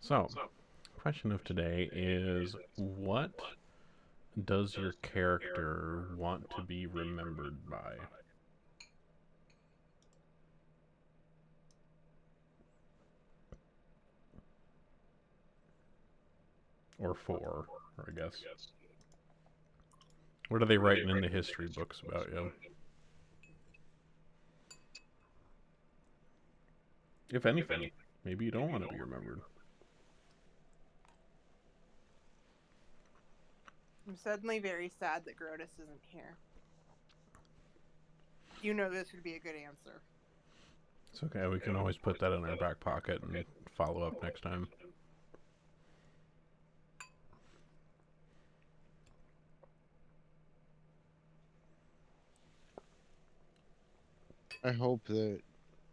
So, question of today is what does your character want to be remembered by? Or for, I guess. What are they writing in the history books about you? If anything, maybe you don't want to be remembered. I'm suddenly very sad that Grotus isn't here. You know this would be a good answer. It's okay, we can always put that in our back pocket and follow up next time. I hope that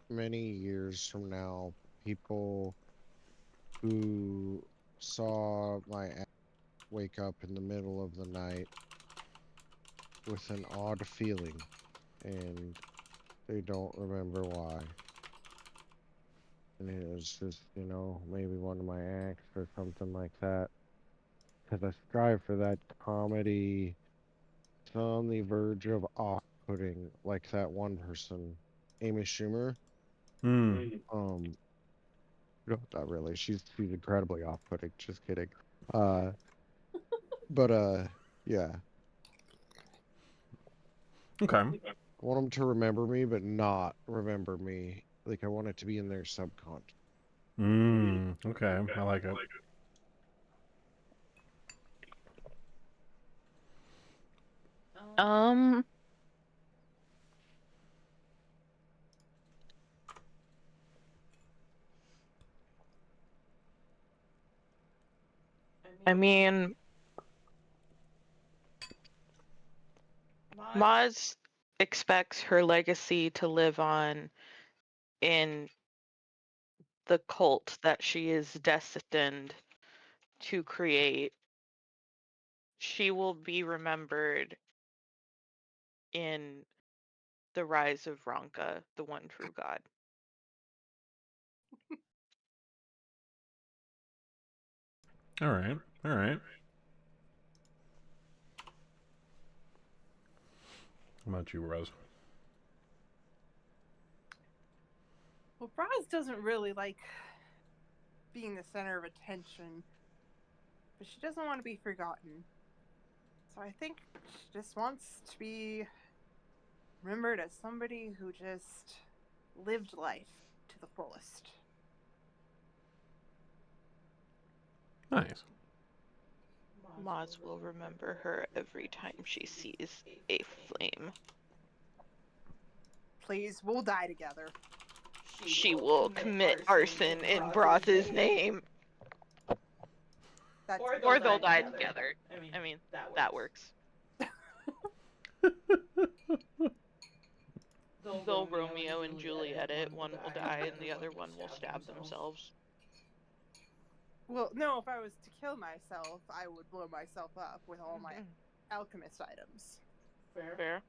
many years from now, people who saw my ass wake up in the middle of the night with an odd feeling and they don't remember why. And it was just, maybe one of my acts or something like that. Because I strive for that comedy. It's on the verge of off-putting, like that one person, Amy Schumer. Hmm. Um, no, not really. She's incredibly off-putting. Just kidding. Uh, but yeah. Okay. I want them to remember me, but not remember me. Like I want it to be in their subconscious. Okay, I like it. Um, I mean, Maz expects her legacy to live on in the cult that she is destined to create. She will be remembered in the rise of Ronka, the one true God. All right. All right. How about you, Rose? Well, Braz doesn't really like being the center of attention, but she doesn't want to be forgotten. So I think she just wants to be remembered as somebody who just lived life to the fullest. Nice. Maz will remember her every time she sees a flame. Please, we'll die together. She will commit arson in Braz's name. Or they'll die together. I mean, that works. They'll Romeo and Juliet it. One will die and the other one will stab themselves. Well, no, if I was to kill myself, I would blow myself up with all my alchemist items. Fair.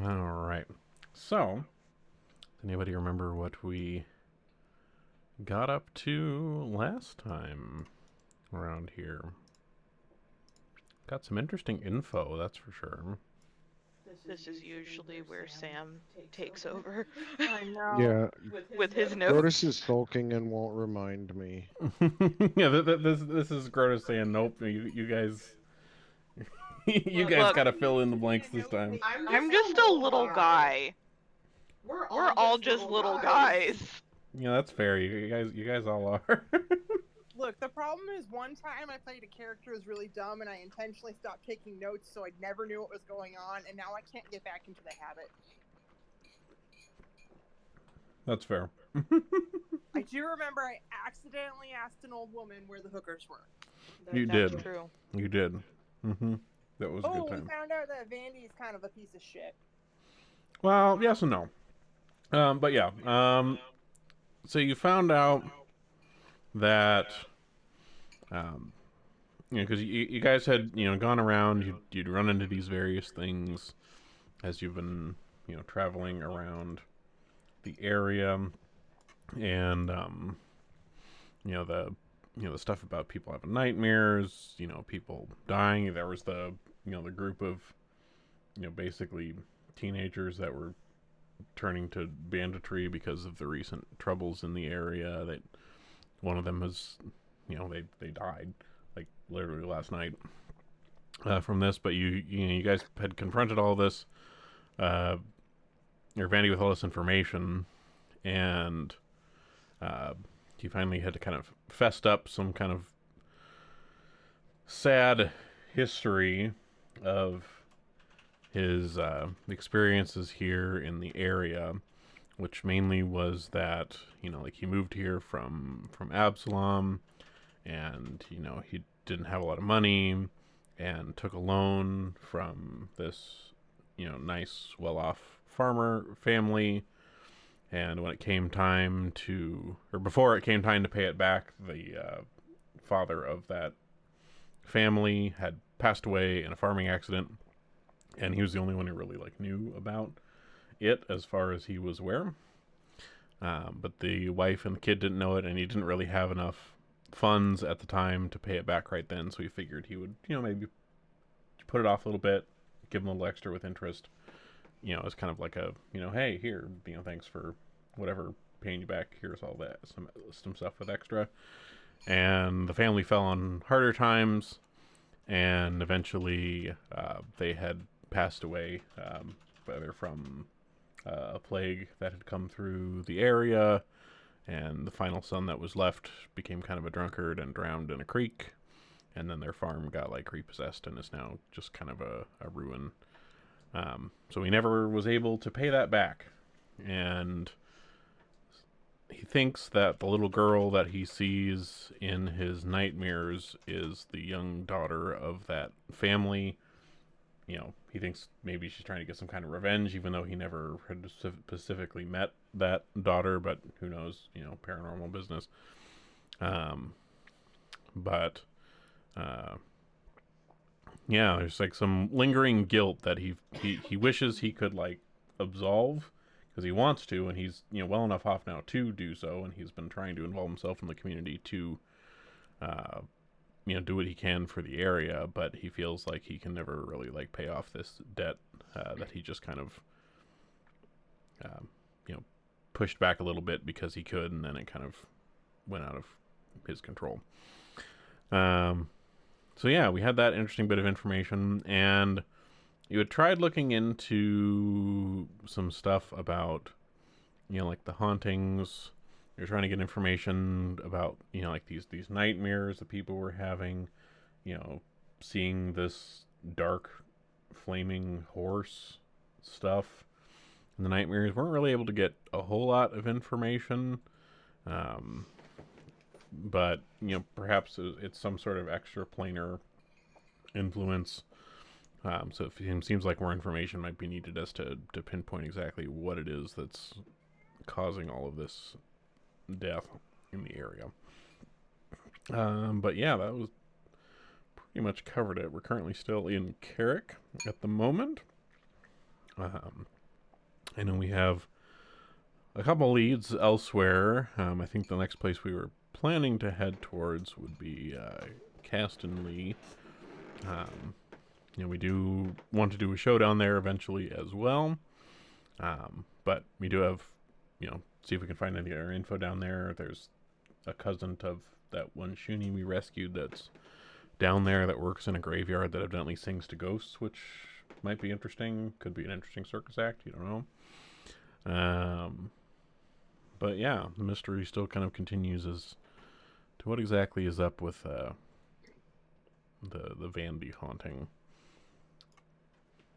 All right. So, does anybody remember what we got up to last time around here? Got some interesting info, that's for sure. This is usually where Sam takes over. I know. Yeah, with his notes. Grotus is sulking and won't remind me. Yeah, this is Grotus saying, nope, you guys... you guys Look, gotta fill in the blanks this time. I'm just a little guy. We're all just little guys. Yeah, that's fair. You guys all are. Look, the problem is one time I played a character who was really dumb and I intentionally stopped taking notes so I never knew what was going on, and now I can't get back into the habit. That's fair. I do remember I accidentally asked an old woman where the hookers were. You That's did. true. You did. Mm-hmm. That was a good Oh, we time. found out that Vandy's kind of a piece of shit. Well, yes and no. But yeah. So you found out that, because you guys had, gone around, you'd run into these various things as you've been traveling around the area, and the stuff about people having nightmares, people dying. There was the group of basically teenagers that were turning to banditry because of the recent troubles in the area. That one of them has, they died like literally last night from this. But you guys had confronted all this, or Vandy with all this information, and he finally had to kind of fessed up some kind of sad history of his experiences here in the area, which mainly was that like he moved here from Absalom, and he didn't have a lot of money, and took a loan from this nice, well-off farmer family. And when it came time to, or before it came time to pay it back, the father of that family had passed away in a farming accident, and he was the only one who really knew about it as far as he was aware. But the wife and the kid didn't know it, and he didn't really have enough funds at the time to pay it back right then. So he figured he would, maybe put it off a little bit, give him a little extra with interest. As kind of like a, hey, here, thanks for whatever, paying you back. Here's all that, some stuff with extra. And the family fell on harder times, and eventually they had passed away, whether from a plague that had come through the area, and the final son that was left became kind of a drunkard and drowned in a creek, and then their farm got repossessed and is now just kind of a ruin. So he never was able to pay that back, and he thinks that the little girl that he sees in his nightmares is the young daughter of that family. He thinks maybe she's trying to get some kind of revenge, even though he never had specifically met that daughter, but who knows, paranormal business. But yeah, there's some lingering guilt that he wishes he could absolve, because he wants to, and he's well enough off now to do so, and he's been trying to involve himself in the community to do what he can for the area, but he feels like he can never really pay off this debt that he just kind of pushed back a little bit because he could, and then it kind of went out of his control. So yeah, we had that interesting bit of information, and you had tried looking into some stuff about, the hauntings. You're trying to get information about, these nightmares that people were having, seeing this dark, flaming horse stuff. And the nightmares weren't really able to get a whole lot of information. But, perhaps it's some sort of extraplanar influence. So it seems like more information might be needed as to pinpoint exactly what it is that's causing all of this death in the area. But yeah, that was pretty much covered it. We're currently still in Carrick at the moment. I know we have a couple leads elsewhere. I think the next place we were planning to head towards would be Castonlee. We do want to do a show down there eventually as well. But we do have, see if we can find any other info down there. There's a cousin of that one Shuni we rescued that's down there that works in a graveyard that evidently sings to ghosts, which might be interesting. Could be an interesting circus act. You don't know. But yeah, the mystery still kind of continues as to what exactly is up with the Vandy haunting.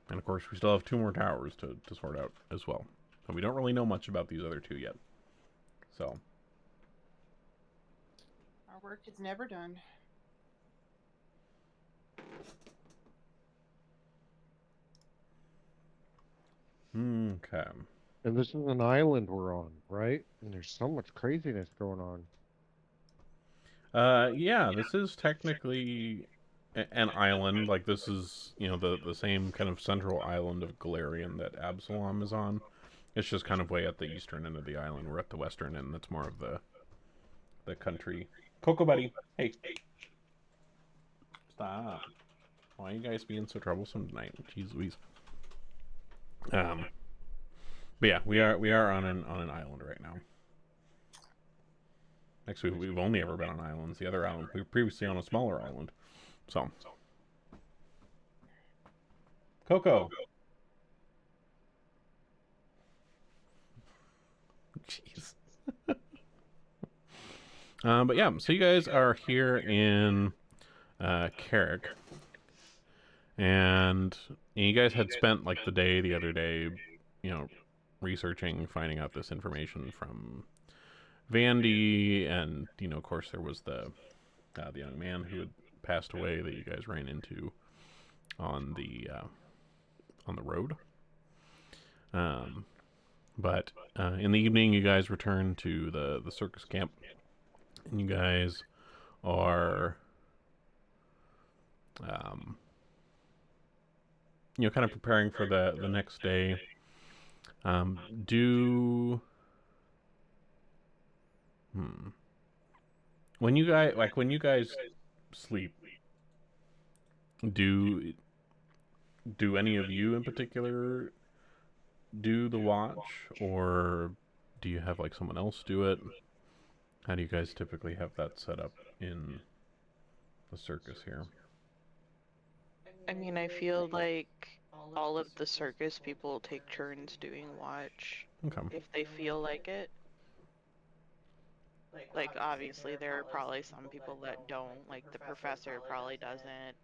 And of course, we still have 2 more towers to sort out as well. And we don't really know much about these other 2 yet. So. Our work is never done. Okay. And this is an island we're on, right? And there's so much craziness going on. Yeah, this is technically an island. Like, this is, the same kind of central island of Galarian that Absalom is on. It's just kind of way at the eastern end of the island. We're at the western end. That's more of the country. Cocoa Buddy, hey. Stop. Why are you guys being so troublesome tonight? Jeez Louise. But yeah, we are on an island right now. Actually, we've only ever been on islands. The other island, we were previously on a smaller island. So, Coco. Jeez. But yeah, so you guys are here in Carrick, and you guys had spent like the other day, researching, finding out this information from Vandy, and of course there was the young man who had passed away that you guys ran into on the road. But in the evening, you guys return to the circus camp, and you guys are, kind of preparing for the next day. When you guys sleep, do any of you in particular do the watch, or do you have like someone else do it? How do you guys typically have that set up in the circus here? I mean, I feel like all of the circus people take turns doing watch Okay. if they feel like it. Like, obviously, there are probably some people that don't. Like, the professor probably doesn't.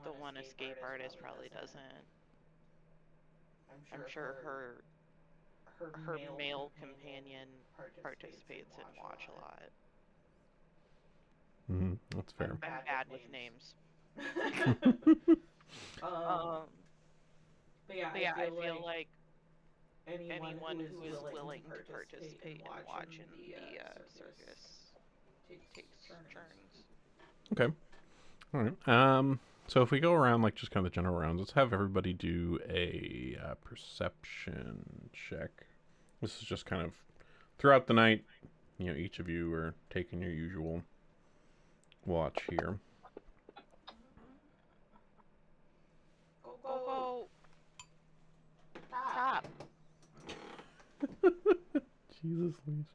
The one escape artist probably doesn't. I'm sure her male companion participates in watch a lot. That's fair. I'm bad with names. But yeah, I feel like anyone who is willing to participate in watch in the circus takes turns. Okay. All right. So if we go around like just kind of the general rounds, let's have everybody do a perception check. This is just kind of throughout the night. Each of you are taking your usual watch here. Go. Stop. Jesus, Louise.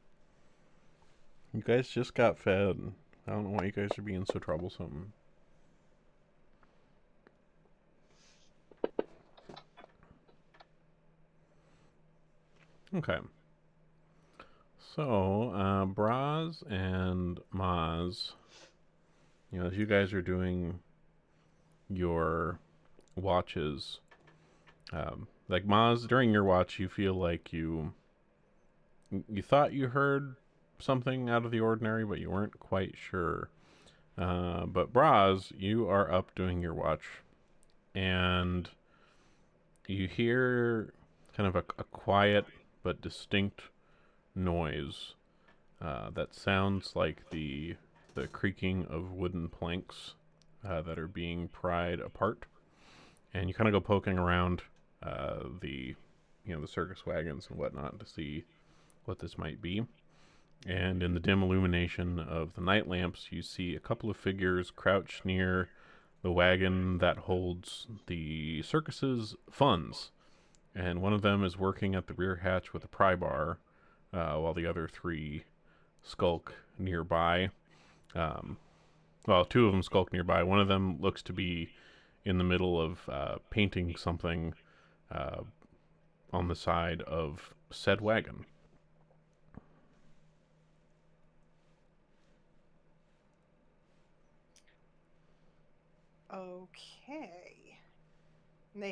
You guys just got fed. I don't know why you guys are being so troublesome. Okay. So, Braz and Maz, as you guys are doing your watches, like Maz, during your watch, you feel like you thought you heard something out of the ordinary, but you weren't quite sure. But Braz, you are up doing your watch, and you hear kind of a quiet but distinct noise that sounds like the creaking of wooden planks that are being pried apart. And you kind of go poking around the circus wagons and whatnot to see what this might be. And in the dim illumination of the night lamps, you see a couple of figures crouched near the wagon that holds the circus's funds. And one of them is working at the rear hatch with a pry bar, while the other three skulk nearby. Well, two of them skulk nearby. One of them looks to be in the middle of painting something on the side of said wagon. Okay.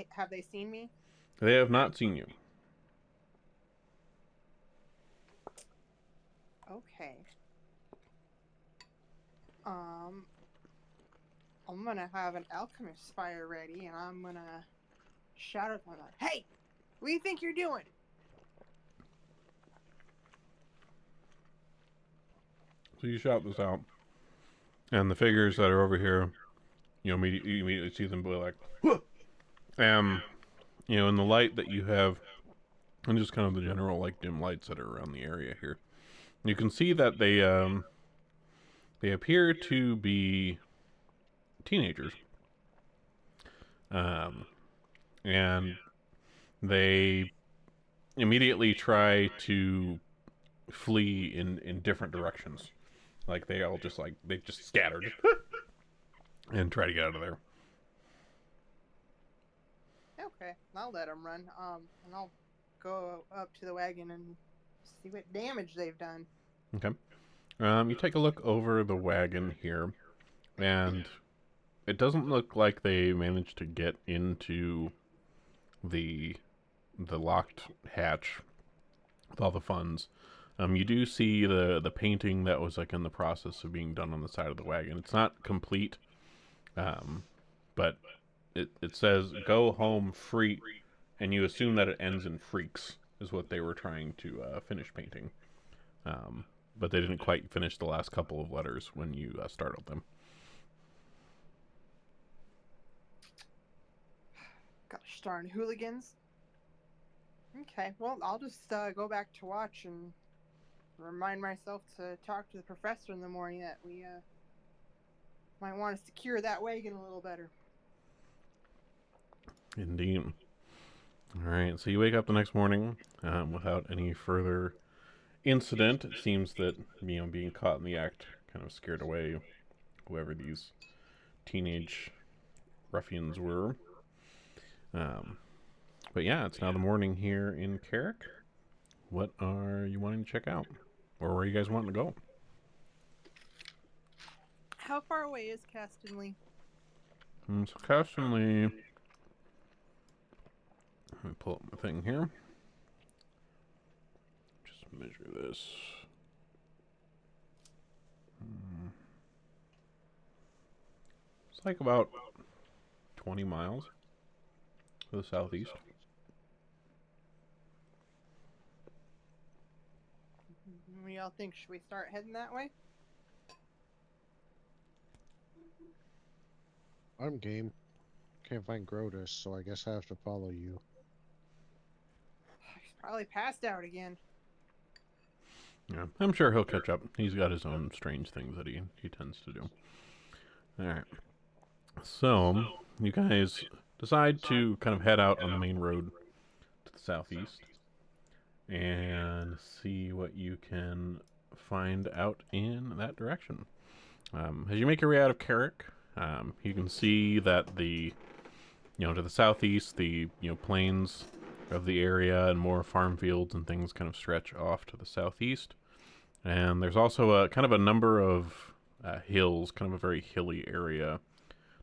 Have they seen me? They have not seen you. Okay. I'm gonna have an alchemist fire ready, and I'm gonna shout at them like, "Hey, what do you think you're doing?" So you shout this out. And the figures that are over here, you immediately see them go like, "Whoa!" In the light that you have, and just kind of the general like dim lights that are around the area here, you can see that they appear to be teenagers, and they immediately try to flee in different directions. Like they just scattered and try to get out of there. Okay, I'll let them run. And I'll go up to the wagon and see what damage they've done. Okay. You take a look over the wagon here, and it doesn't look like they managed to get into the locked hatch with all the funds. You do see the painting that was like in the process of being done on the side of the wagon. It's not complete, but it says "Go home, freak," and you assume that it ends in "freaks" is what they were trying to finish painting. But they didn't quite finish the last couple of letters when you startled them. Gosh darn hooligans. Okay, well, I'll just go back to watch and remind myself to talk to the professor in the morning that we might want to secure that wagon a little better. Indeed. All right, so you wake up the next morning without any further incident. It seems that being caught in the act kind of scared away whoever these teenage ruffians were. But yeah, it's now the morning here in Carrick. What are you wanting to check out, or where are you guys wanting to go? How far away is Castonley? So Castonley, let me pull up my thing here. Just measure this. It's like about 20 miles to the southeast. What do y'all think? Should we start heading that way? I'm game. Can't find Grotus, so I guess I have to follow you. He's probably passed out again. Yeah, I'm sure he'll catch up. He's got his own strange things that he tends to do. Alright. So, you guys decide to kind of head out on the main road to the southeast and see what you can find out in that direction. As you make your way out of Carrick, you can see that to the southeast, the plains of the area and more farm fields and things kind of stretch off to the southeast. And there's also a kind of a number of hills, kind of a very hilly area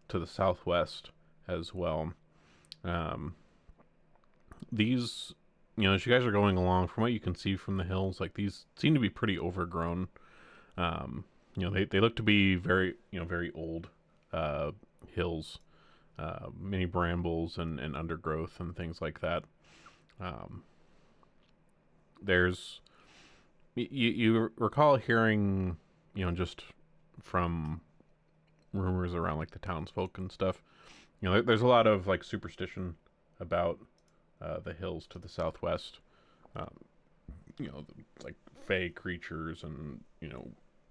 to the southwest as well. These, as you guys are going along, from what you can see from the hills, like these seem to be pretty overgrown. They look to be very, very old hills, many brambles and undergrowth and things like that. There's, you recall hearing, just from rumors around like the townsfolk and stuff. There's a lot of like superstition about the hills to the southwest. Like fey creatures and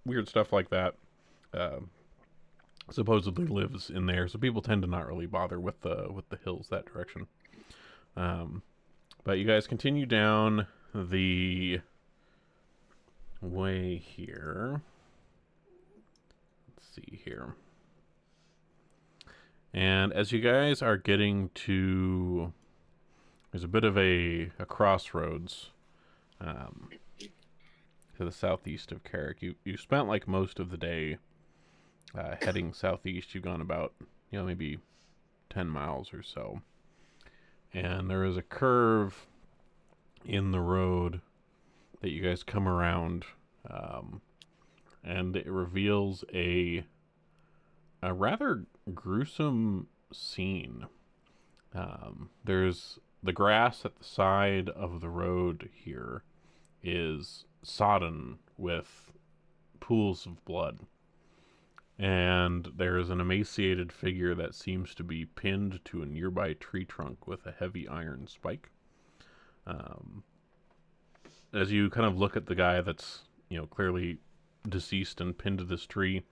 weird stuff like that. Supposedly lives in there, so people tend to not really bother with the hills that direction. But you guys continue down the way here. Let's see here. And as you guys are getting to, there's a bit of a crossroads to the southeast of Carrick. You spent like most of the day heading southeast. You've gone about, maybe 10 miles or so. And there is a curve in the road that you guys come around, and it reveals a rather gruesome scene. There's the grass at the side of the road here is sodden with pools of blood. and there is an emaciated figure that seems to be pinned to a nearby tree trunk with a heavy iron spike. As you kind of look at the guy that's, clearly deceased and pinned to this tree,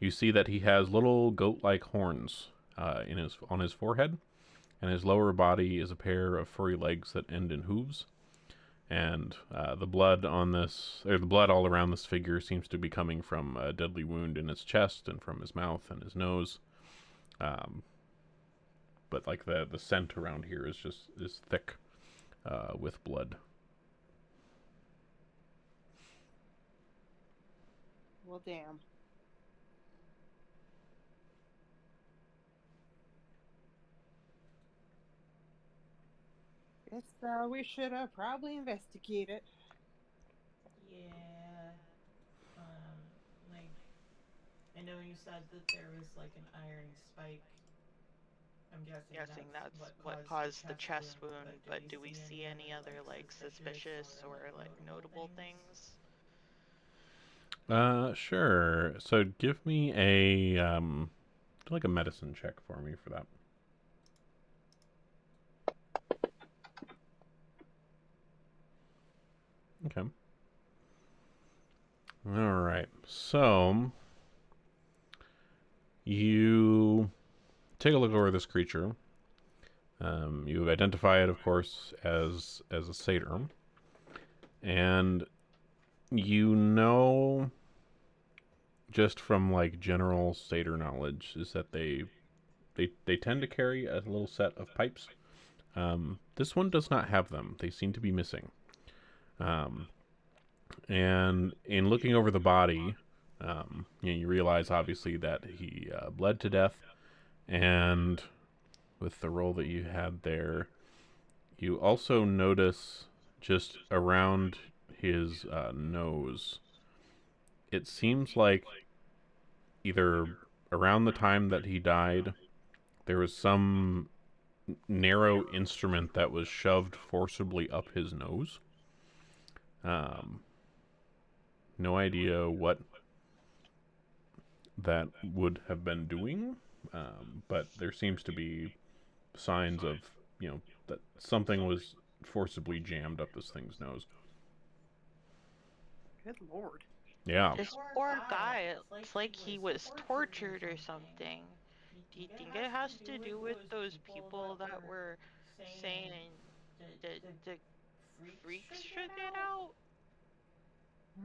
you see that he has little goat-like horns on his forehead, and his lower body is a pair of furry legs that end in hooves. And the blood all around this figure seems to be coming from a deadly wound in his chest and from his mouth and his nose. But like the scent around here is thick with blood. Well, damn. Guess we should probably investigate it. Yeah. Like, I know you said that there was like an iron spike. I'm guessing That's what what caused caused the chest wound, but do we see any other like suspicious or like notable things? Sure. So give me a medicine check for me for that. Okay. All right. So you take a look over this creature. You identify it, of course, as a satyr, and you know, just from like general satyr knowledge, is that they tend to carry a little set of pipes. This one does not have them. They seem to be missing. And in looking over the body, you realize obviously that he bled to death, and with the roll that you had there, you also notice just around his nose, it seems like either around the time that he died, there was some narrow instrument that was shoved forcibly up his nose. No idea what that would have been doing, but there seems to be signs of, that something was forcibly jammed up this thing's nose. Good lord. Yeah. This poor guy, it's like he was tortured or something. Do you think it has to do with those people that were saying that the freaks should get out?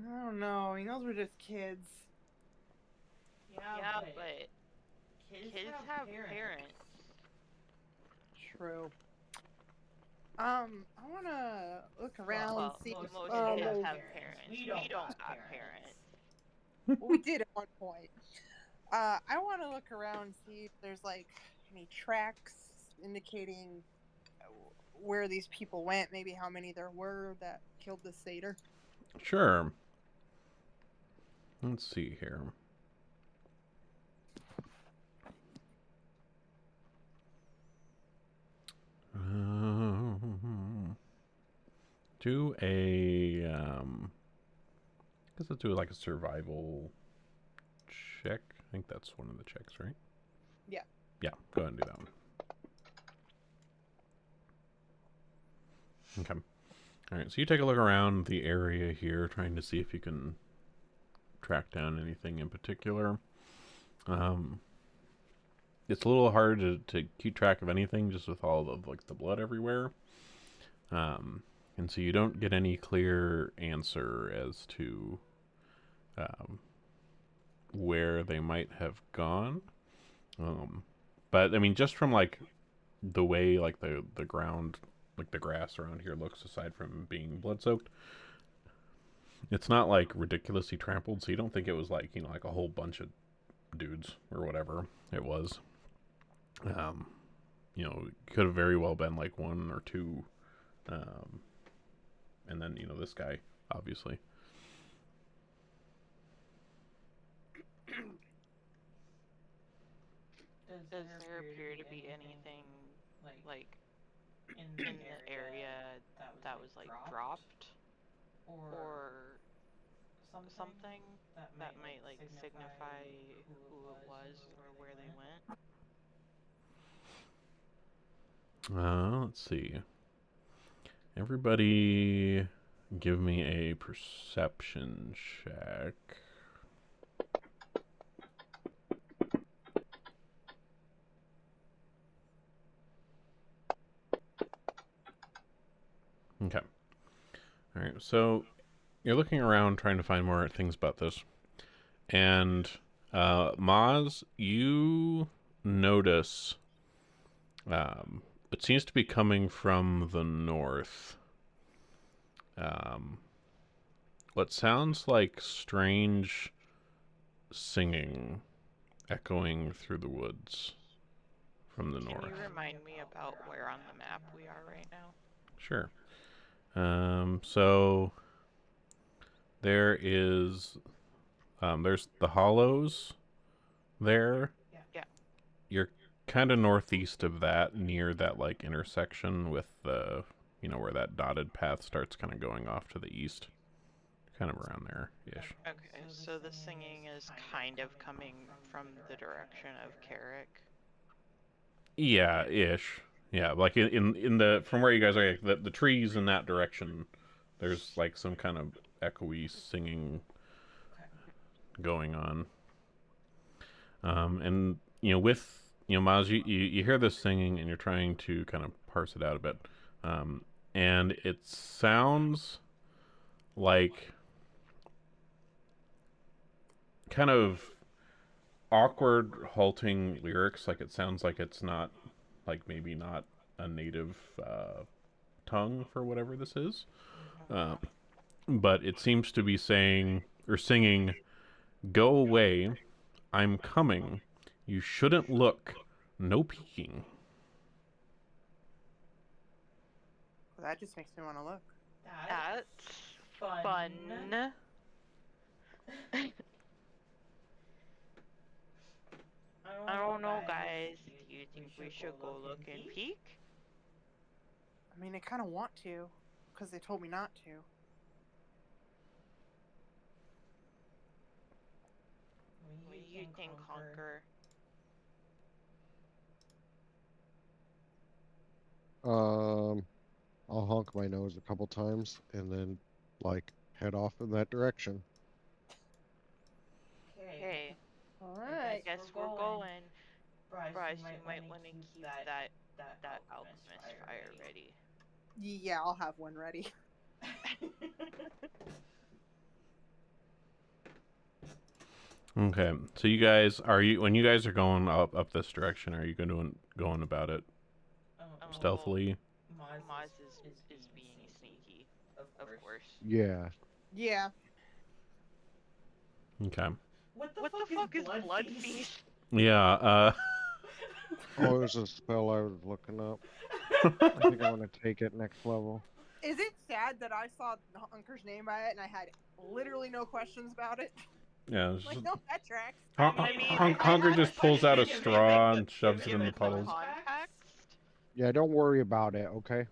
I don't know. He knows we're just kids. Yeah, but kids have parents. True. I want to look around and Well, see. most kids have parents. We don't got parents. Well, we did at one point. I want to look around and see if there's like any tracks indicating where these people went, maybe how many there were that killed the satyr. Sure. Let's see here. Do a I guess let's do like a survival check. I think that's one of the checks, right? Yeah. Yeah, go ahead and do that one. Okay. Alright, so you take a look around the area here, trying to see if you can track down anything in particular. It's a little hard to keep track of anything just with all of like the blood everywhere. And so you don't get any clear answer as to where they might have gone. But I mean, just from like the way like the ground, like the grass around here looks, aside from being blood soaked, it's not like ridiculously trampled. So you don't think it was like, like a whole bunch of dudes or whatever it was. It could have very well been like one or two, and then this guy, obviously. Does there appear to be anything like in the area that was like dropped or something that might like signify who it was or where they went? Let's see. Everybody give me a perception check. Okay. All right. So you're looking around trying to find more things about this. And Maz, you notice it seems to be coming from the north. What sounds like strange singing echoing through the woods from the Can north. you remind me about where on the map we are right now? Sure. So there is there's the hollows there. Yeah. You're kind of northeast of that, near that like intersection with the, where that dotted path starts kind of going off to the east. Kind of around there ish. Okay, so the singing is kind of coming from the direction of Carrick. Yeah, ish. Yeah, like in the from where you guys are, like, the trees in that direction, there's like some kind of echoey singing going on. And with Maz, you hear this singing and you're trying to kind of parse it out a bit, and it sounds like kind of awkward, halting lyrics. Like it sounds like it's not, like maybe not a native tongue for whatever this is, but it seems to be saying or singing, "Go away, I'm coming. You shouldn't look. No peeking." Well, that just makes me want to look. That's fun. I don't know, guys. Do you think we should go look and peek? I mean, I kind of want to, because they told me not to. What do you think, Honker? I'll honk my nose a couple times and then, like, head off in that direction. Okay. Alright. I guess we're going. Bryce, you might want to keep that alchemist fire ready. Yeah, I'll have one ready. Okay, so you guys when you guys are going up this direction, are you going about it stealthily? Maz is being sneaky, of course. Yeah. Yeah. Okay. What the fuck is Blood Feast? Yeah. Oh, it was a spell I was looking up. I think I want to take it next level. Is it sad that I saw Hunker's name by it and I had literally no questions about it? Yeah. Like, no, that tracks. Honker just pulls out a straw and shoves it in the puddles. Context? Yeah, don't worry about it, okay?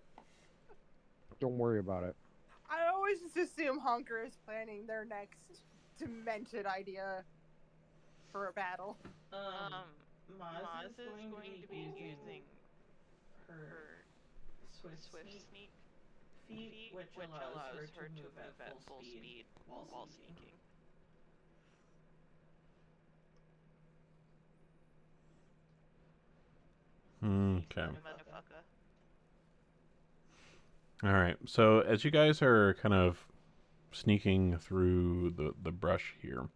Don't worry about it. I always just assume Honker is planning their next demented idea for a battle. Maz is going to be using her Swift Sneak feat, which allows her to move at full speed while sneaking. Okay. Motherfucker. All right. So as you guys are kind of sneaking through the brush here,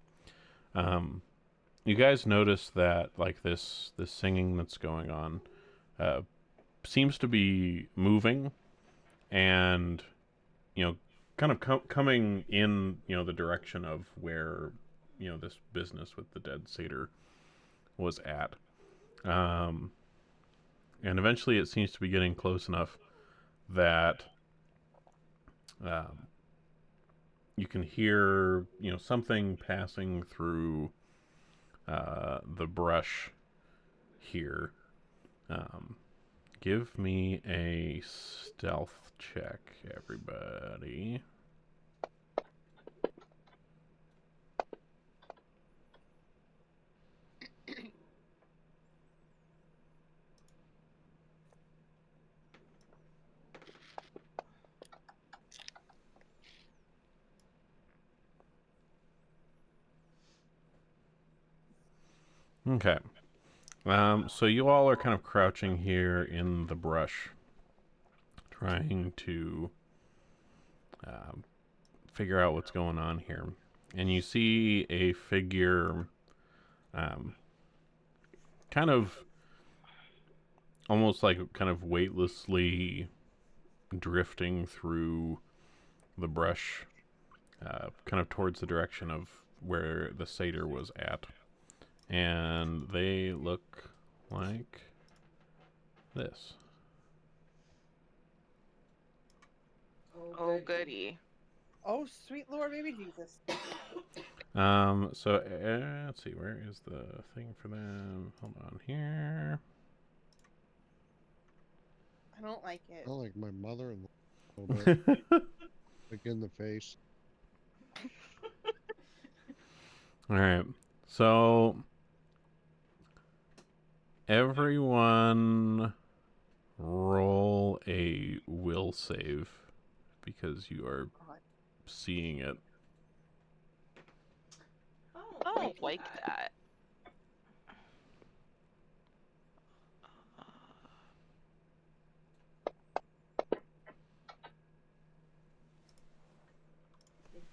you guys notice that like this singing that's going on seems to be moving, and kind of coming in the direction of where this business with the dead satyr was at. And eventually it seems to be getting close enough that you can hear, something passing through the brush here. Give me a stealth check, everybody. Okay. So you all are kind of crouching here in the brush, trying to figure out what's going on here. And you see a figure kind of almost like kind of weightlessly drifting through the brush, kind of towards the direction of where the satyr was at. And they look like this. Oh, goody. Oh, sweet Lord, baby Jesus. So let's see, where is the thing for them? Hold on here. I don't like it. I like my mother-in-law a little bit, like in the face. All right. So everyone roll a will save because you are seeing it. I don't like that.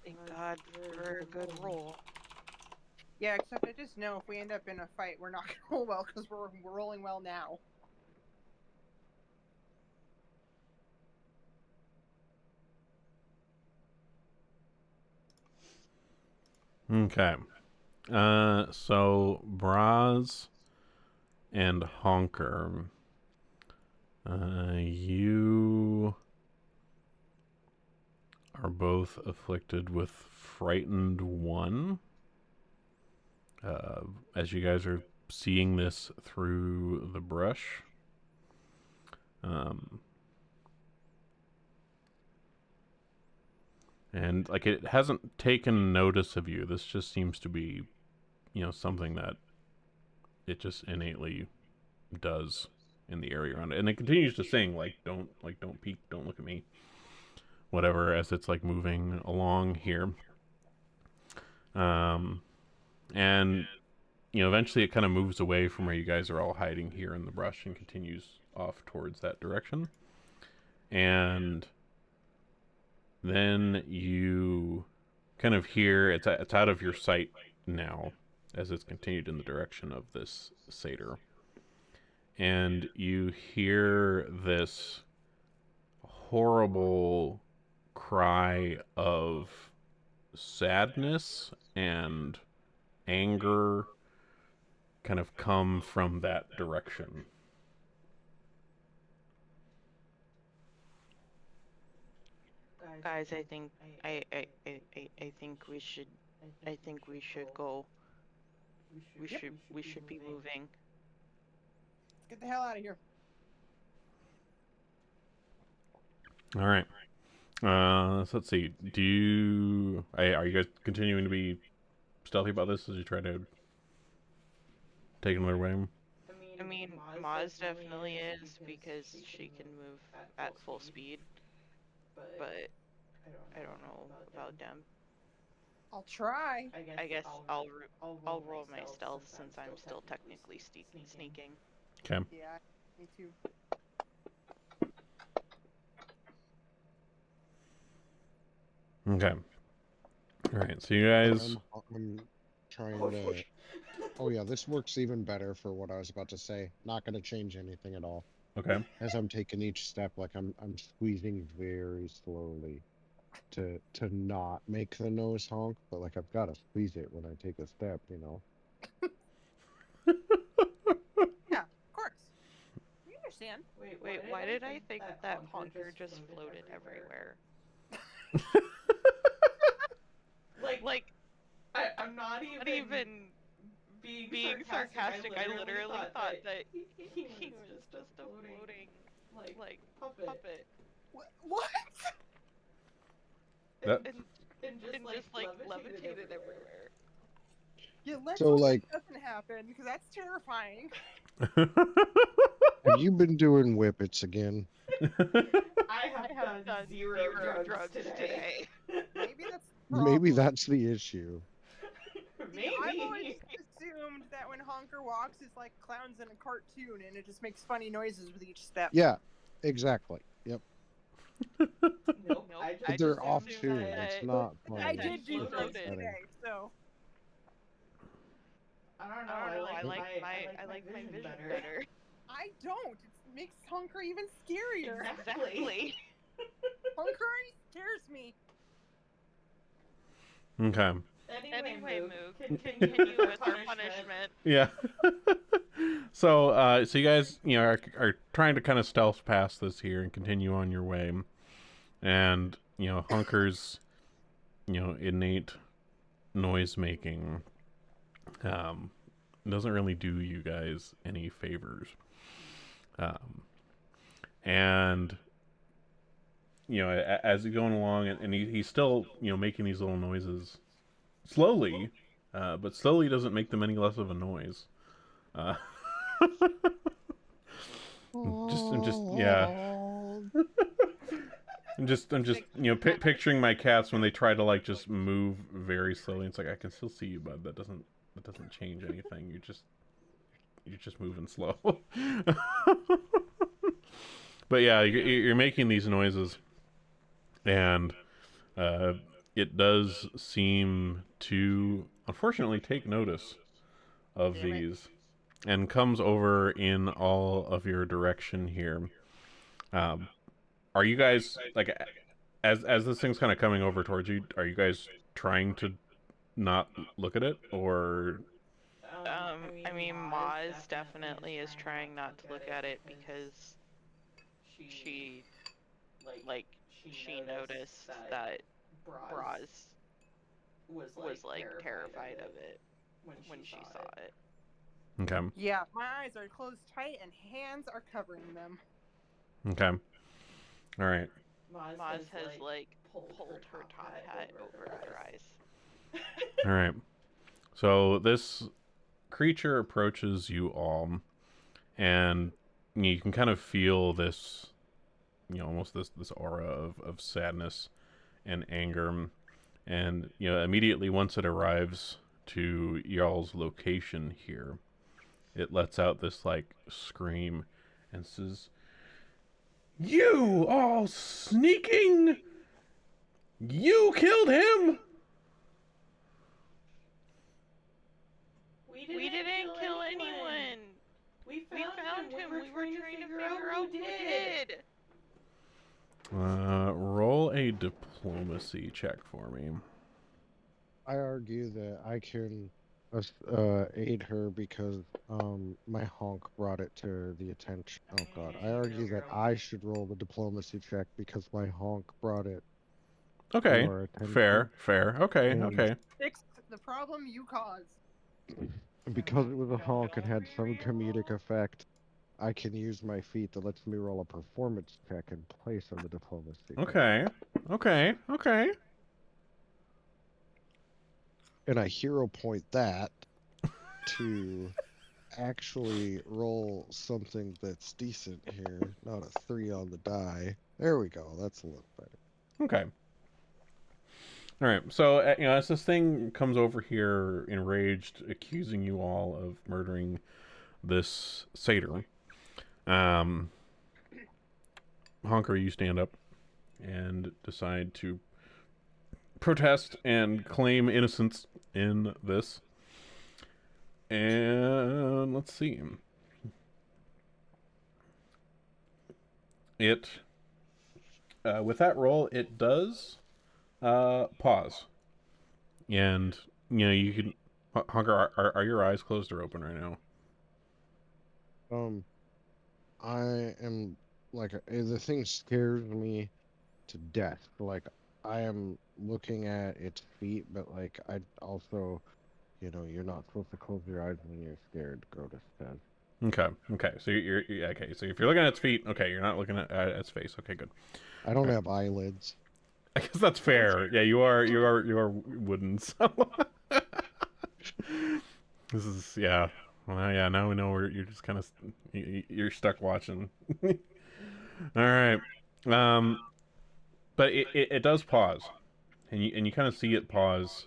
Thank God for a good roll. Yeah, except I just know if we end up in a fight, we're not gonna roll well because we're rolling well now. Okay. So Braz and Honker, you are both afflicted with Frightened 1. As you guys are seeing this through the brush. And like it hasn't taken notice of you. This just seems to be, something that it just innately does in the area around it. And it continues to sing don't peek, don't look at me. Whatever, as it's like moving along here. And eventually it kind of moves away from where you guys are all hiding here in the brush and continues off towards that direction. And then you kind of hear it's out of your sight now as it's continued in the direction of this satyr. And you hear this horrible cry of sadness and anger kind of come from that direction. Guys, I think I think we should go. We should be moving. Let's get the hell out of here. All right. So let's see. Are you guys continuing to be stealthy about this as you try to take another way? I mean, Maz definitely is because she can move at full speed, but I don't know about them. I'll try. I guess I'll roll my stealth since I'm still technically sneaking. Okay. Yeah, me too. Okay. All right. So you guys. I'm trying to. Oh yeah, this works even better for what I was about to say. Not going to change anything at all. Okay. As I'm taking each step, like I'm squeezing very slowly to not make the nose honk, but like I've got to squeeze it when I take a step, Yeah, of course. You understand. Wait, why did I think that honker just floated everywhere? Like I'm not even being sarcastic. I literally thought that he was just a floating like puppet. What? That, And just like levitated everywhere. Yeah, let's So, hope like- that doesn't happen because that's terrifying. Have you been doing whippets again? I have done zero drugs today. Maybe that's the problem. Maybe that's the issue. I've always assumed assumed that when Honker walks, it's like clowns in a cartoon, and it just makes funny noises with each step. Yeah, exactly. Yep. Nope. But they're off tune. It's not funny. I did do floated. those today, so. I don't know. I like my vision better. I don't. It makes Honker even scarier. Exactly. Honker scares me. Okay. Anyway, Moog, continue with our punishment. Yeah. So you guys, are trying to kind of stealth past this here and continue on your way, and Hunker's, innate noise making, doesn't really do you guys any favors, and as you're going along, and he's still making these little noises slowly, but slowly doesn't make them any less of a noise. I'm just picturing my cats when they try to like just move very slowly. It's like, I can still see you, bud. That doesn't change anything. You're just moving slow. But yeah, you're making these noises, and it does seem to unfortunately take notice of these, and comes over in all of your direction here. Are you guys, like, as this thing's kind of coming over towards you, are you guys trying to not look at it, or? I mean, Maz definitely is trying not to look at it because she noticed that Braz was like terrified of it when she saw it. Okay. Yeah, my eyes are closed tight and hands are covering them. Okay. All right. Maz has like pulled her top hat over her eyes. All right. So this creature approaches you all, and you can kind of feel this, almost this aura of sadness and anger, and immediately once it arrives to y'all's location here, it lets out this like scream and says, "You all sneaking! You killed him!" We didn't kill anyone. We found him. We were trying to figure out who did. Roll a diplomacy check for me. I argue that I can aid her because my honk brought it to the attention. Oh god. I argue that I should roll the diplomacy check because my honk brought it Okay. to our attention. Fair. Okay. Okay. Fix the problem you caused. Because it was a honk and had some comedic effect, I can use my feat that lets me roll a performance check in place of the diplomacy. Okay. And I hero point that to actually roll something that's decent here, not a 3 on the die. There we go. That's a little better. Okay. All right. So, as this thing comes over here, enraged, accusing you all of murdering this satyr, Honker, you stand up and decide to protest and claim innocence in this. And let's see. It, with that roll, it does pause. And, you can... Honker, are your eyes closed or open right now? I am, like, the thing scares me to death. Like, I am looking at its feet, but, like, I also... you're not supposed to close your eyes when you're scared, Grotus says. Okay. So you're okay. So if you're looking at its feet, okay, you're not looking at its face. Okay, good. I don't have eyelids. I guess that's fair. Yeah, you are wooden. So this is Well, yeah. Now we know where you're just kind of you're stuck watching. All right. But it does pause, and you kind of see it pause.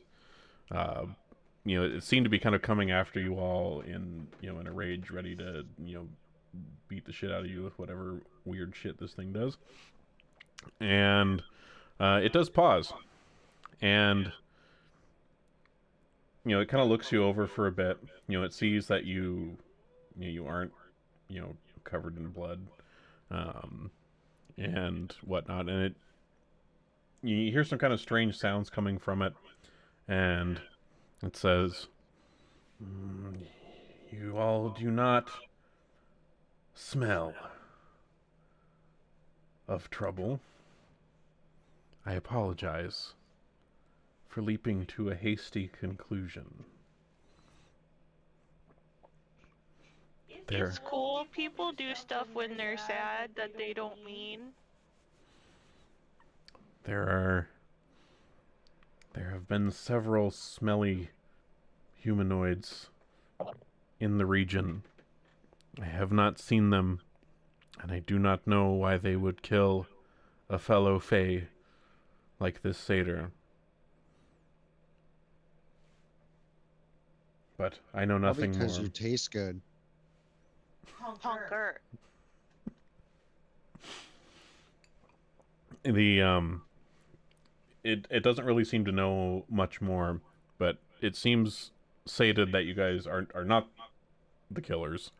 it seemed to be kind of coming after you all in in a rage, ready to beat the shit out of you with whatever weird shit this thing does. And it does pause, and it kind of looks you over for a bit. It sees that you aren't covered in blood, um, and whatnot, and you hear some kind of strange sounds coming from it, and it says, "You all do not smell of trouble. I apologize for leaping to a hasty conclusion. It's cool. People do stuff when they're sad that they don't mean. There have been several smelly humanoids in the region. I have not seen them, and I do not know why they would kill a fellow Fae like this satyr. But I know nothing more. Because you taste good. Honker. It doesn't really seem to know much more, but it seems sated that you guys are not the killers.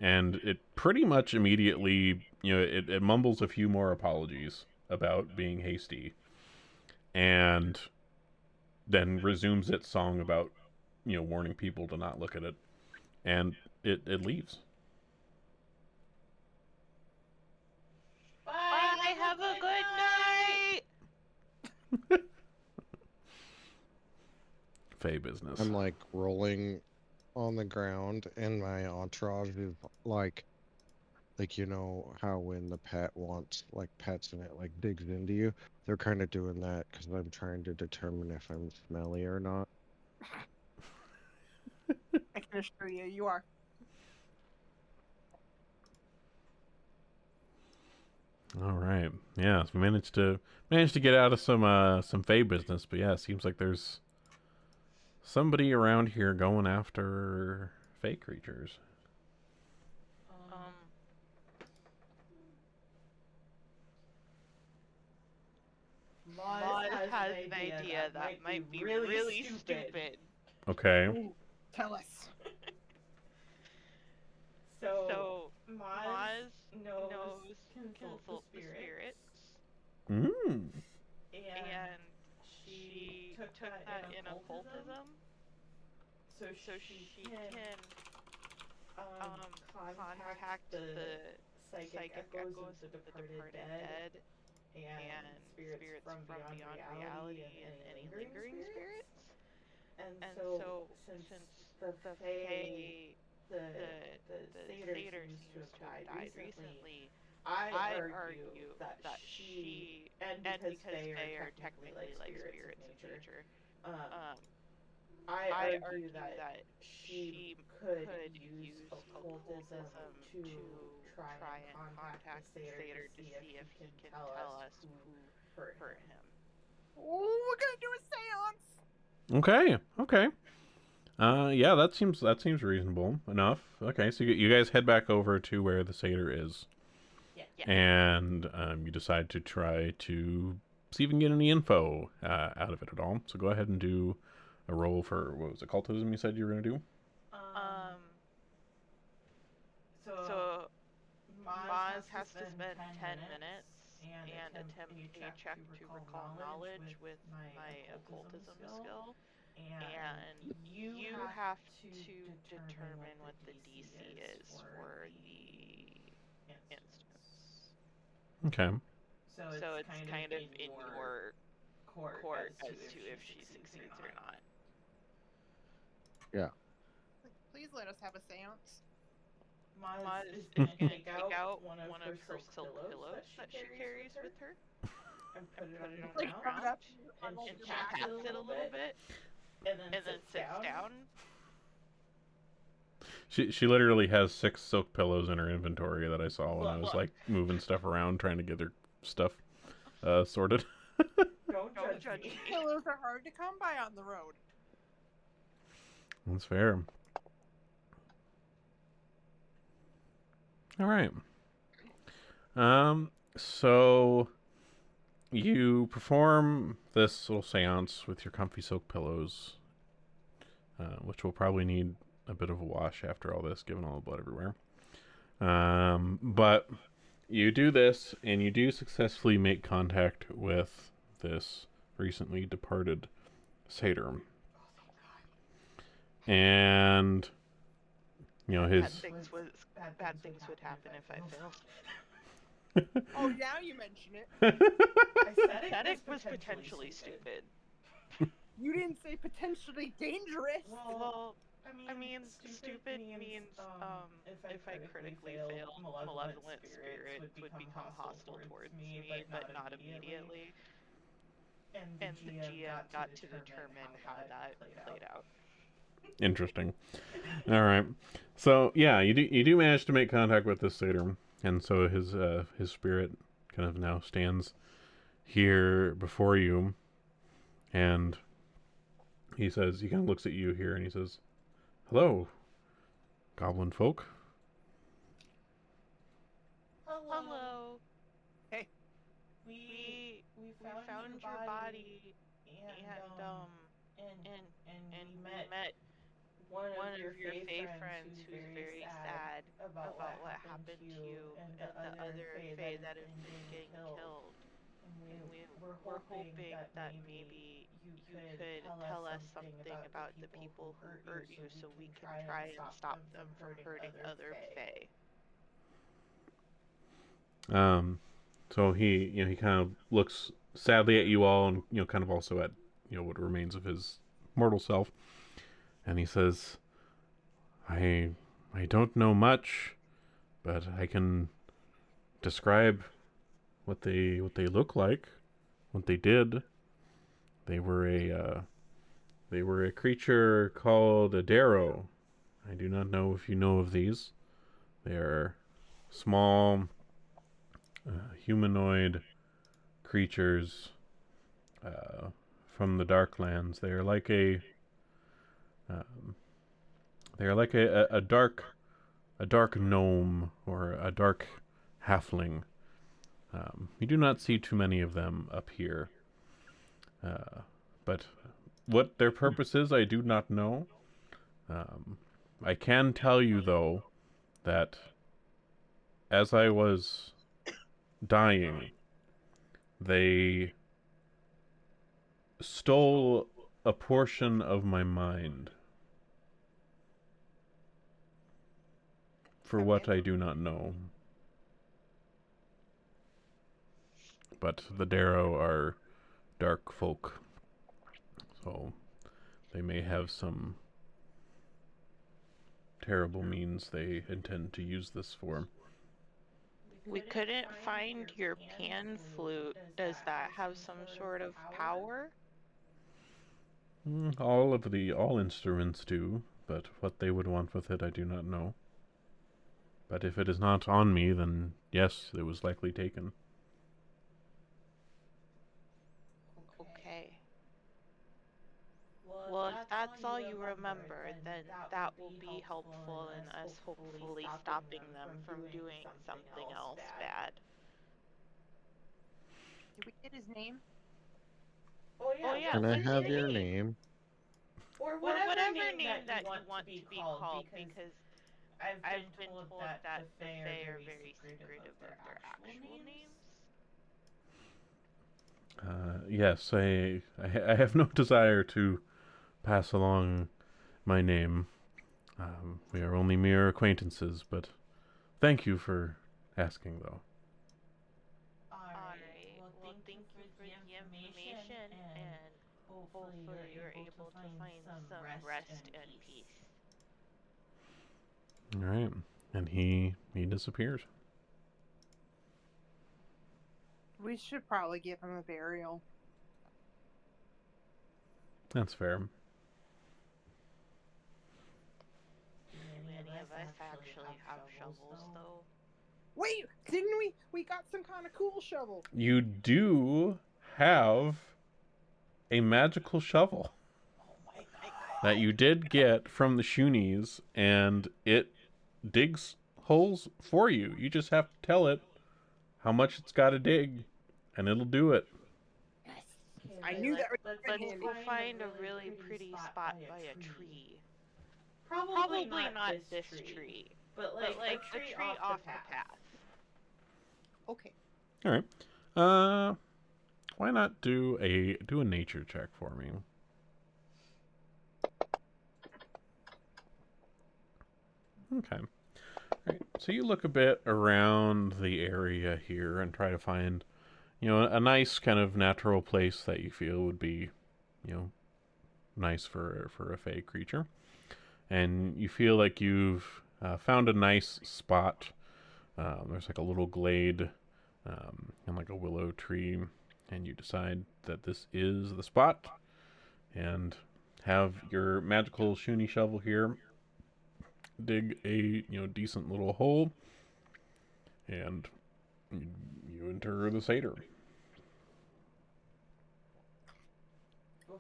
And it pretty much immediately, it mumbles a few more apologies about being hasty, and then resumes its song about, warning people to not look at it, and it leaves. Bye, have a good night! Fae business. I'm like rolling on the ground, and my entourage is like how when the pet wants pets and it digs into you, they're kind of doing that because I'm trying to determine if I'm smelly or not. I can assure you, you are. All right. Yeah, so we managed to get out of some Fae business, but yeah, it seems like there's somebody around here going after Fae creatures. Moz has an idea that might be really stupid. Okay. Ooh, tell us. So Moz knows consult the spirits. Mm. and she took that in occultism. So she can contact the psychic echoes of the departed dead and spirits from beyond reality and any lingering spirits. And so since the Fae, the satyr seems to have died recently, I argue that she, and because Fae are technically like spirits of nature, I argue that she could use occultism to try and contact the satyr to see if he can tell us who hurt him. Oh, we're gonna do a seance. Okay. Yeah, that seems reasonable enough. Okay, so you guys head back over to where the satyr is. Yeah. And you decide to try to see if you can get any info out of it at all. So go ahead and do a roll for, what was it, occultism you said you were going to do? So Maz has to spend 10 minutes and attempt a check to recall knowledge with my occultism skill. And you have to determine what the DC is for the instance. Okay. So it's kind of in your court as to if she succeeds or not. Yeah. Please let us have a seance. Maz is going to take out one of her silk pillows that she carries with her and put it on the ground, and she pats it a little bit and then sits down. She literally has 6 silk pillows in her inventory that I saw when I was moving stuff around trying to get her stuff sorted. Don't judge me. Pillows are hard to come by on the road. That's fair. All right. So you perform this little seance with your comfy silk pillows, which will probably need a bit of a wash after all this, given all the blood everywhere. But you do this, and you do successfully make contact with this recently departed satyr. And you know Bad his things would happen if I failed. Oh, now you mention it. Pathetic was potentially stupid. You didn't say potentially dangerous. Well, I mean, stupid means if I critically fail, malevolent spirits would become hostile towards me, but not immediately. And the GM got to determine how that played out. Interesting. All right. So yeah, you do manage to make contact with this satyr, and so his spirit kind of now stands here before you, and he kind of looks at you here, and he says, "Hello, goblin folk." Hello. Hey. We found your body, and we met one of your Fae friends who's very sad about what happened to you and the other Fae that have been getting killed. And we're hoping that maybe you could tell us something about the people who hurt you so we can try and stop them from hurting other Fae. So he kind of looks sadly at you all, and kind of also at what remains of his mortal self, and he says, I don't know much, but I can describe what they look like, what they did. They were a creature called a darrow. I do not know if you know of these. They are small, humanoid creatures from the Darklands. They are like um, a dark gnome or a dark halfling. You do not see too many of them up here, but what their purpose is, I do not know. I can tell you though that as I was dying, they stole a portion of my mind. For what I do not know. But the Darrow are dark folk, so they may have some terrible means they intend to use this for. We couldn't find your pan flute. Does that have some sort of power? All instruments do, but what they would want with it I do not know. But if it is not on me, then yes, it was likely taken. Okay. Well, if that's all you remember, then that will be helpful in us hopefully stopping them from doing something else bad. Did we get his name? Oh yeah, Can I what's have his your name? name? Or whatever name that you want to be called, because I've been told that the Fae are very secretive of their actual names. Yes, I have no desire to pass along my name. We are only mere acquaintances, but thank you for asking, though. Alright, well, thank you for the information, and hopefully you're able to find some rest and peace. All right, and he disappears. We should probably give him a burial. That's fair. Do any of us actually have shovels, though? Wait, didn't we? We got some kind of cool shovel. You do have a magical shovel. Oh my god. that you did get from the Shunies, and it digs holes for you. You just have to tell it how much it's got to dig, and it'll do it. Okay, I knew that would come in Let's handy. go find a really pretty spot by a tree. Probably Probably not not this this tree, tree, but but like like a a tree tree off the off the path. path. Okay. All right. Why not do a nature check for me? Okay. All right. So you look a bit around the area here and try to find, a nice kind of natural place that you feel would be, nice for a fey creature. And you feel like you've found a nice spot. There's like a little glade and like a willow tree, and you decide that this is the spot, and have your magical Shuni shovel here dig a decent little hole, and you enter the satyr.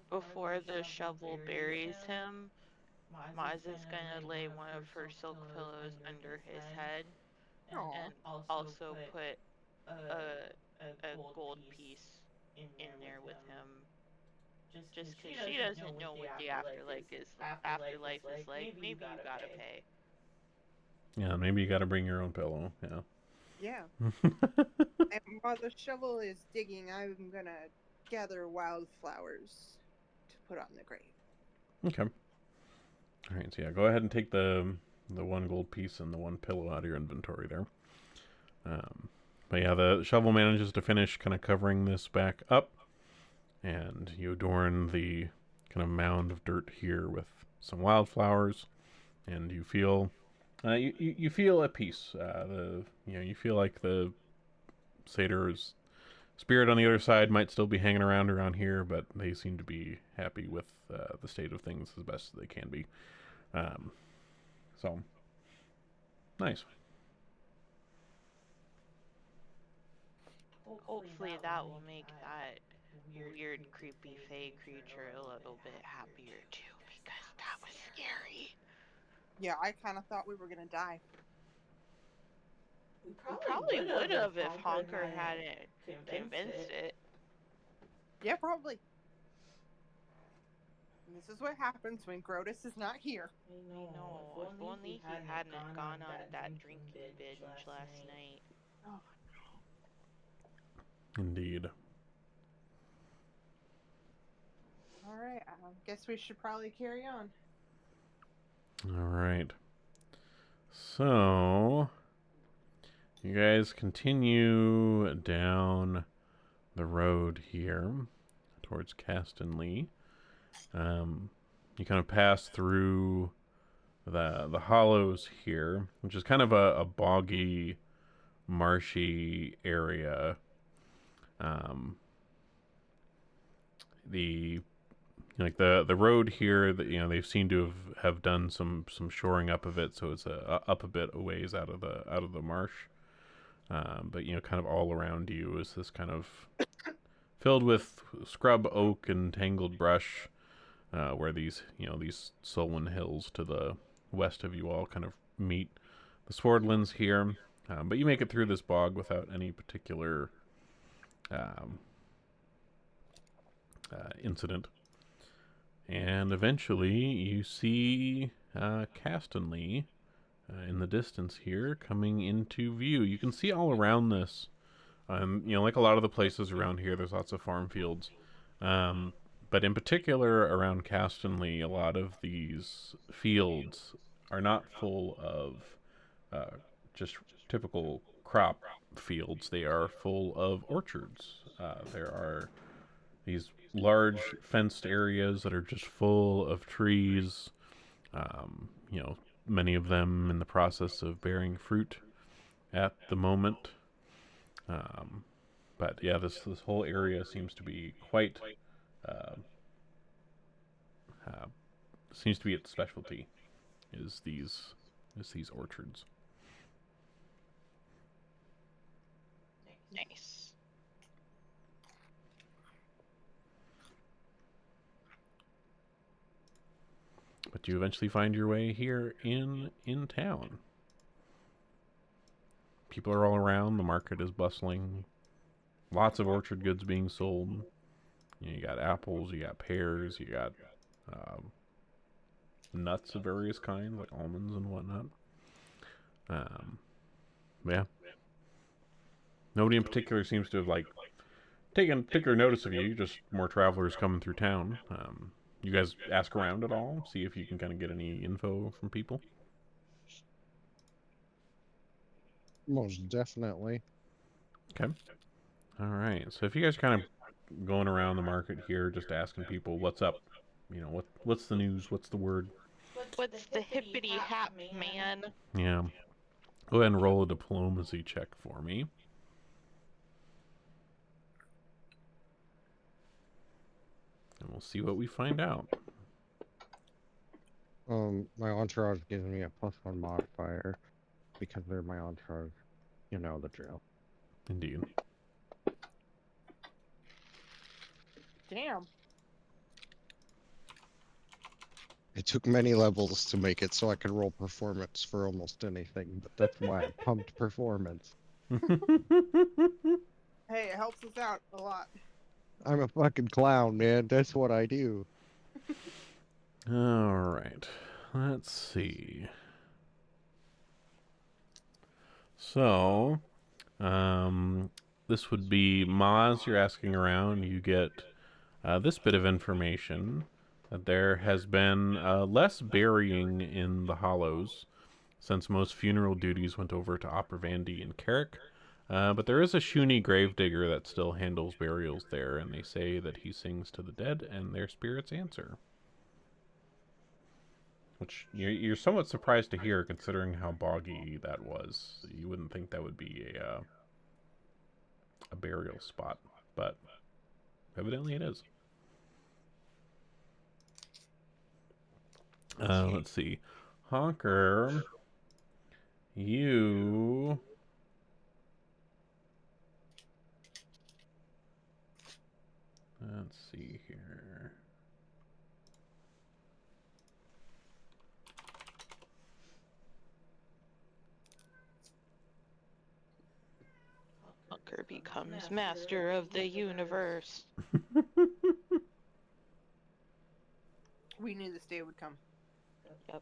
Before the shovel buries him, Maz is gonna lay one of her silk pillows under his head Aw. and also put a gold piece in there with him. Just 'cause she doesn't know what the afterlife is like. Maybe you gotta pay. Yeah, maybe you got to bring your own pillow. Yeah. Yeah. And while the shovel is digging, I'm gonna gather wildflowers to put on the grave. Okay. All right. So yeah, go ahead and take the one gold piece and the one pillow out of your inventory there. But yeah, the shovel manages to finish kind of covering this back up, and you adorn the kind of mound of dirt here with some wildflowers, and you feel you feel at peace. You feel like the satyr's spirit on the other side might still be hanging around here, but they seem to be happy with the state of things as best as they can be. So nice. Hopefully that will make that weird, creepy fey creature a little bit happier too, because that was scary. Yeah, I kind of thought we were gonna die. We We probably probably would have if Honker Honker hadn't convinced it. Yeah, probably. And this is what happens when Grotus is not here. I know. If only he hadn't gone on that drinking binge last night. Oh. Indeed. All right. I guess we should probably carry on. All right. So you guys continue down the road here towards Castonlee. You kind of pass through the hollows here, which is kind of a boggy, marshy area. The the road here that they seem to have done some shoring up of it, so it's up a bit a ways out of the marsh. But kind of all around you is this kind of filled with scrub oak and tangled brush, where these Solwyn hills to the west of you all kind of meet the Swordlands here. But you make it through this bog without any particular incident. And eventually you see Castonlee in the distance here coming into view. You can see all around this. Like a lot of the places around here, there's lots of farm fields. But in particular around Castonlee, a lot of these fields are not full of just typical crop fields. They are full of orchards. There are these large fenced areas that are just full of trees. Many of them in the process of bearing fruit at the moment. But yeah, this whole area seems to be quite seems to be its specialty is these orchards. Nice. But you eventually find your way here in town. People are all around. The market is bustling. Lots of orchard goods being sold. You got apples, you got pears, you got nuts of various kinds, like almonds and whatnot. Yeah. Nobody in particular seems to have like taken particular notice of you. Just more travelers coming through town. You guys ask around at all? See if you can kind of get any info from people? Most definitely. Okay. All right. So if you guys are kind of going around the market here, just asking people what's up, you know, what's the news, what's the word? What's the hippity hap, man? Yeah. Go ahead and roll a diplomacy check for me. And we'll see what we find out. My entourage gives me a +1 modifier because they're my entourage. You know the drill. Indeed. Damn. It took many levels to make it so I could roll performance for almost anything, but that's why I pumped performance. Hey, it helps us out a lot. I'm a fucking clown, man. That's what I do. All right. Let's see. So, this would be Maz. You're asking around. You get this bit of information that there has been less burying in the hollows since most funeral duties went over to Opervandy and Carrick. But there is a Shuni gravedigger that still handles burials there, and they say that he sings to the dead and their spirits answer. Which you're somewhat surprised to hear, considering how boggy that was. You wouldn't think that would be a burial spot, but evidently it is. Let's see. Honker, you... Let's see here. Hunker becomes master of the universe. We knew this day would come. Yep.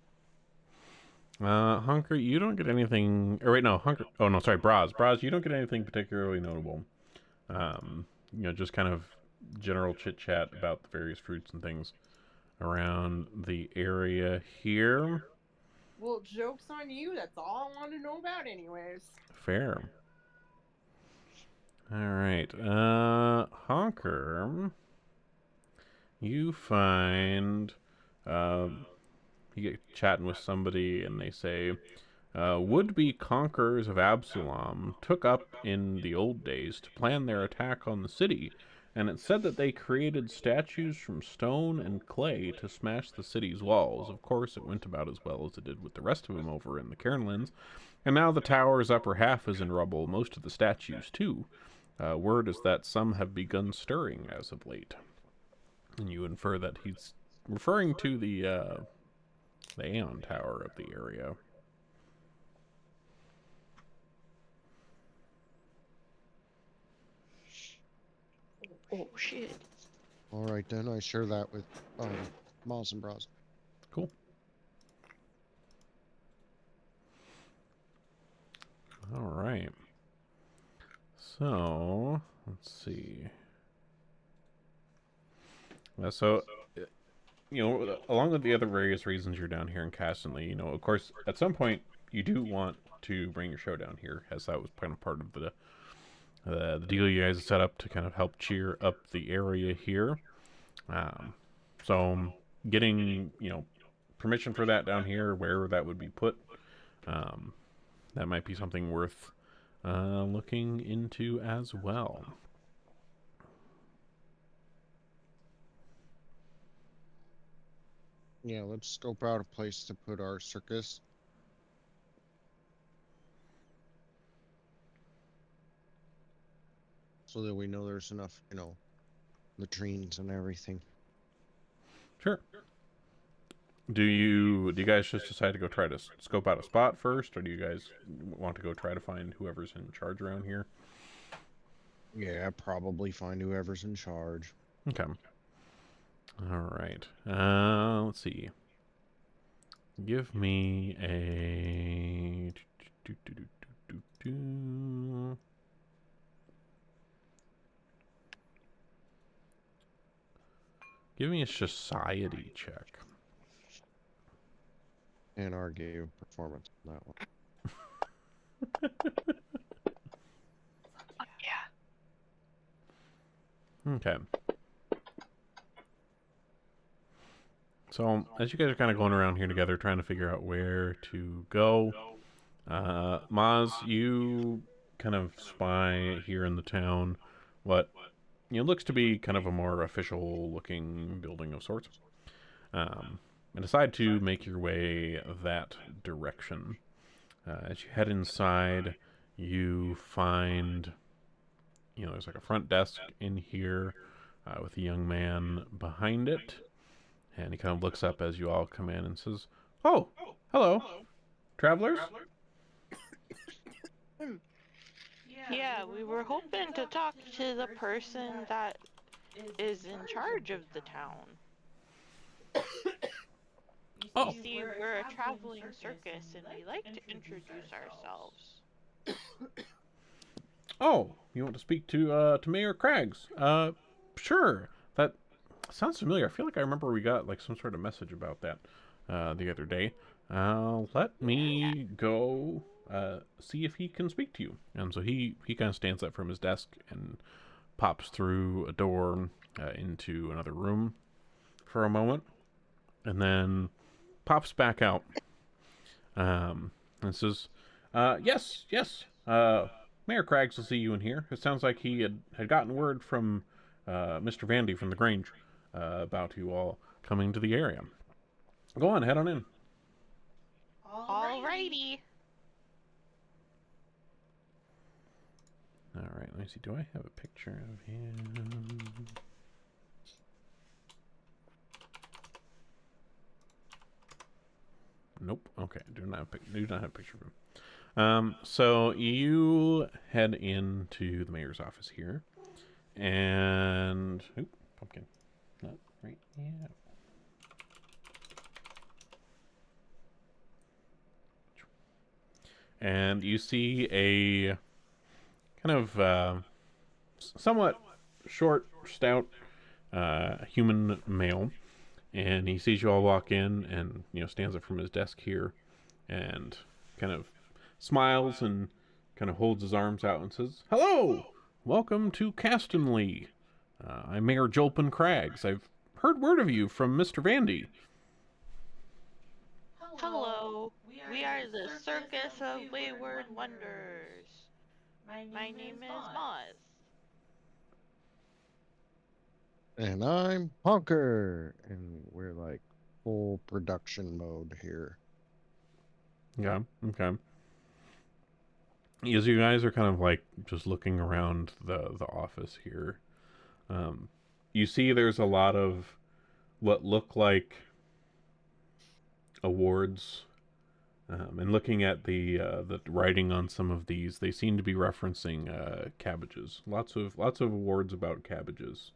Hunker, you don't get anything... Or wait, no, Hunker... Oh, no, sorry, Braz. Braz, you don't get anything particularly notable. You know, just kind of general chit-chat about the various fruits and things around the area here. Well, joke's on you. That's all I want to know about anyways. Fair. Alright, Honker, you find, you get chatting with somebody and they say, would-be conquerors of Absalom took up in the old days to plan their attack on the city, and it said that they created statues from stone and clay to smash the city's walls. Of course, it went about as well as it did with the rest of them over in the Cairnlands, and now the tower's upper half is in rubble, most of the statues too. Word is that some have begun stirring as of late. And you infer that he's referring to the Aeon Tower of the area. Oh shit. Alright then, I share that with Miles and Bros. Cool. Alright. So, let's see. So, you know, along with the other various reasons you're down here in Castanley, you know, of course, at some point, you do want to bring your show down here, as that was kind of part of the deal you guys set up to kind of help cheer up the area here. So, getting, you know, permission for that down here, where that would be put, that might be something worth looking into as well. Yeah, let's scope out a place to put our circus. So that we know there's enough, you know, latrines and everything. Sure. Do you guys just decide to go try to scope out a spot first, or do you guys want to go try to find whoever's in charge around here? Yeah, probably find whoever's in charge. Okay. All right. Let's see. Give me a. Give me a society check. And argue performance on that one. Okay. So, as you guys are kind of going around here together, trying to figure out where to go, Maz, you kind of spy here in the town what looks to be kind of a more official-looking building of sorts, and decide to make your way that direction. As you head inside, you find, there's like a front desk in here with a young man behind it. And he kind of looks up as you all come in and says, "Oh, hello, travelers." Yeah, we were hoping to talk to the person that is in charge of the town. Oh. You see, we're a traveling circus and we like to introduce ourselves. Oh, you want to speak to Mayor Craggs? Sure. That sounds familiar. I feel like I remember we got like some sort of message about that the other day. Let me go see if he can speak to you. And so he kind of stands up from his desk and pops through a door into another room for a moment, and then pops back out and says, yes, Mayor Craggs will see you in here. It sounds like he had gotten word from Mr. Vandy from the Grange about you all coming to the area. Go on, head on in. Alrighty. All right, let me see. Do I have a picture of him? Nope. Okay, do not have a picture of him. So you head into the mayor's office here, and pumpkin, not right now. And you see a kind of somewhat short, stout human male, and he sees you all walk in, and stands up from his desk here, and kind of smiles and kind of holds his arms out and says, "Hello, welcome to Castonley. I'm Mayor Jolpin Craggs. I've heard word of you from Mr. Vandy." Hello. We are the Circus of Wayward Wonders. My name is Moz. And I'm Honker. And we're like full production mode here. Yeah, okay. As you guys are kind of like just looking around the office here, you see there's a lot of what look like awards, and looking at the writing on some of these, they seem to be referencing cabbages. Lots of awards about cabbages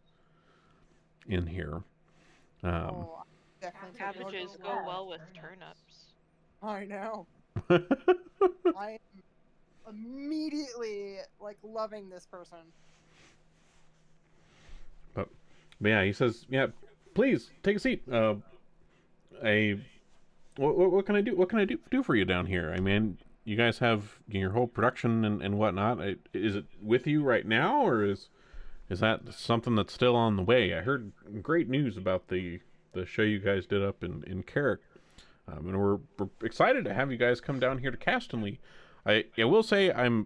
in here. Oh, definitely take a look Cabbages at go that. well with turnips. I know. I am immediately like loving this person. But yeah, he says, "Yeah, please take a seat. What can I do? What can I do for you down here? I mean, you guys have your whole production and whatnot. Is it with you right now, or is that something that's still on the way? I heard great news about the show you guys did up in Carrick, and we're excited to have you guys come down here to Castonley. I will say I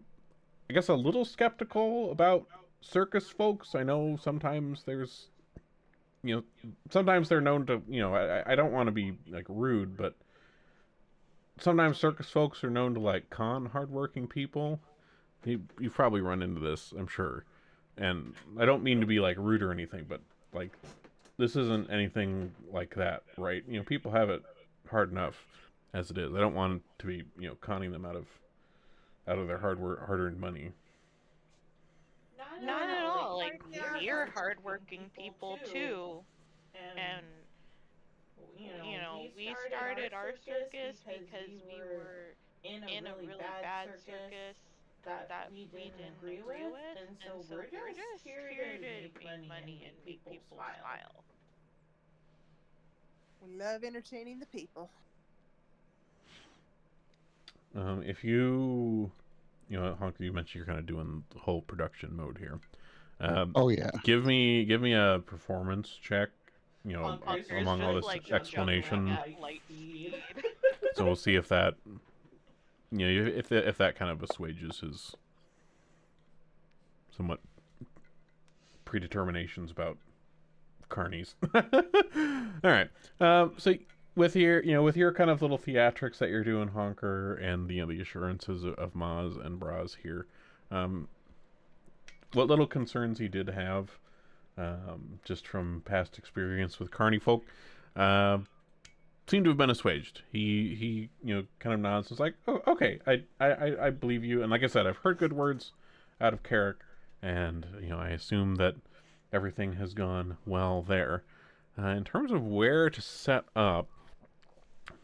guess a little skeptical about circus folks. I know sometimes there's sometimes they're known to, I don't want to be like rude, but sometimes circus folks are known to like con hardworking people. You've probably run into this, I'm sure. And I don't mean to be like rude or anything, but like this isn't anything like that, right? People have it hard enough as it is. I don't want to be, conning them out of their hard-earned money. Not at all. Like, They are we're hardworking hardworking people too. And, we started our circus because we were in a really bad circus that we didn't agree with. And so we're just here to make money and make people smile. We love entertaining the people. If you, Honker, you mentioned you're kind of doing the whole production mode here. Oh yeah. Give me a performance check. Honker's Among all just, this like, explanation. jumping at light speed. So we'll see if that, if that kind of assuages his somewhat predeterminations about carnies. All right. So with your kind of little theatrics that you're doing, Honker, and the assurances of Maz and Braz here, what little concerns he did have, just from past experience with carny folk, seem to have been assuaged. He kind of nods. It's like, oh, okay, I believe you. And like I said, I've heard good words out of Carrick, and I assume that everything has gone well there. In terms of where to set up,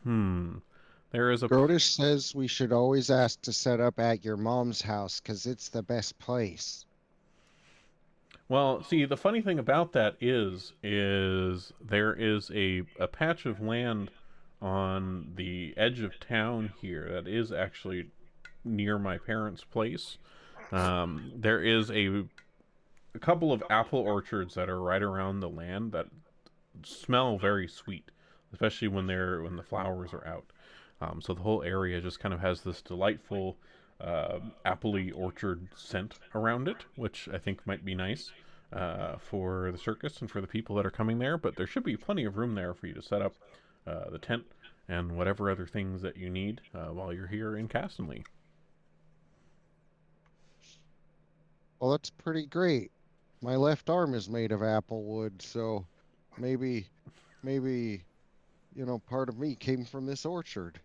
there is a Grotish says we should always ask to set up at your mom's house because it's the best place. Well, see, the funny thing about that is there is a patch of land on the edge of town here that is actually near my parents' place. There is a couple of apple orchards that are right around the land that smell very sweet, especially when the flowers are out. So the whole area just kind of has this delightful appley orchard scent around it, which I think might be nice for the circus and for the people that are coming there. But there should be plenty of room there for you to set up the tent and whatever other things that you need while you're here in Castonley. Well, that's pretty great. My left arm is made of apple wood, so maybe, part of me came from this orchard.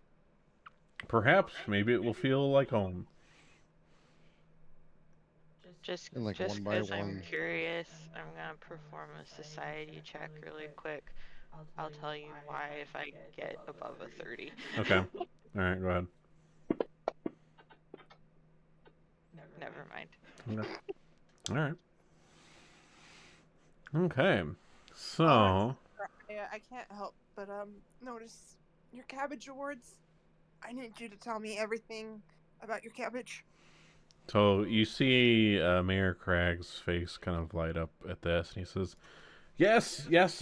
Perhaps, maybe it will feel like home. Just And, like, just one by because I'm one. curious, I'm gonna perform a society check really quick. I'll tell you why if I get above a 30. Okay. All right, go ahead. Never mind. Okay. All right. Okay. So, Yeah, I can't help but notice your cabbage awards. I need you to tell me everything about your cabbage. so you see Mayor Craig's face kind of light up at this, and he says, "Yes, these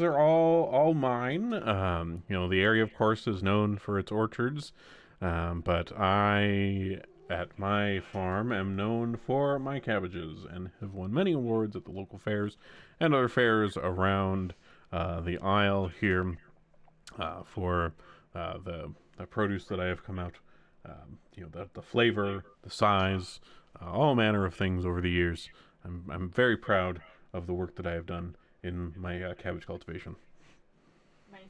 are all mine. The area, of course, is known for its orchards, but I, at my farm, am known for my cabbages and have won many awards at the local fairs and other fairs around the Isle here for the produce that I have come out. The flavor, the size, all manner of things over the years. I'm very proud of the work that I have done in my cabbage cultivation."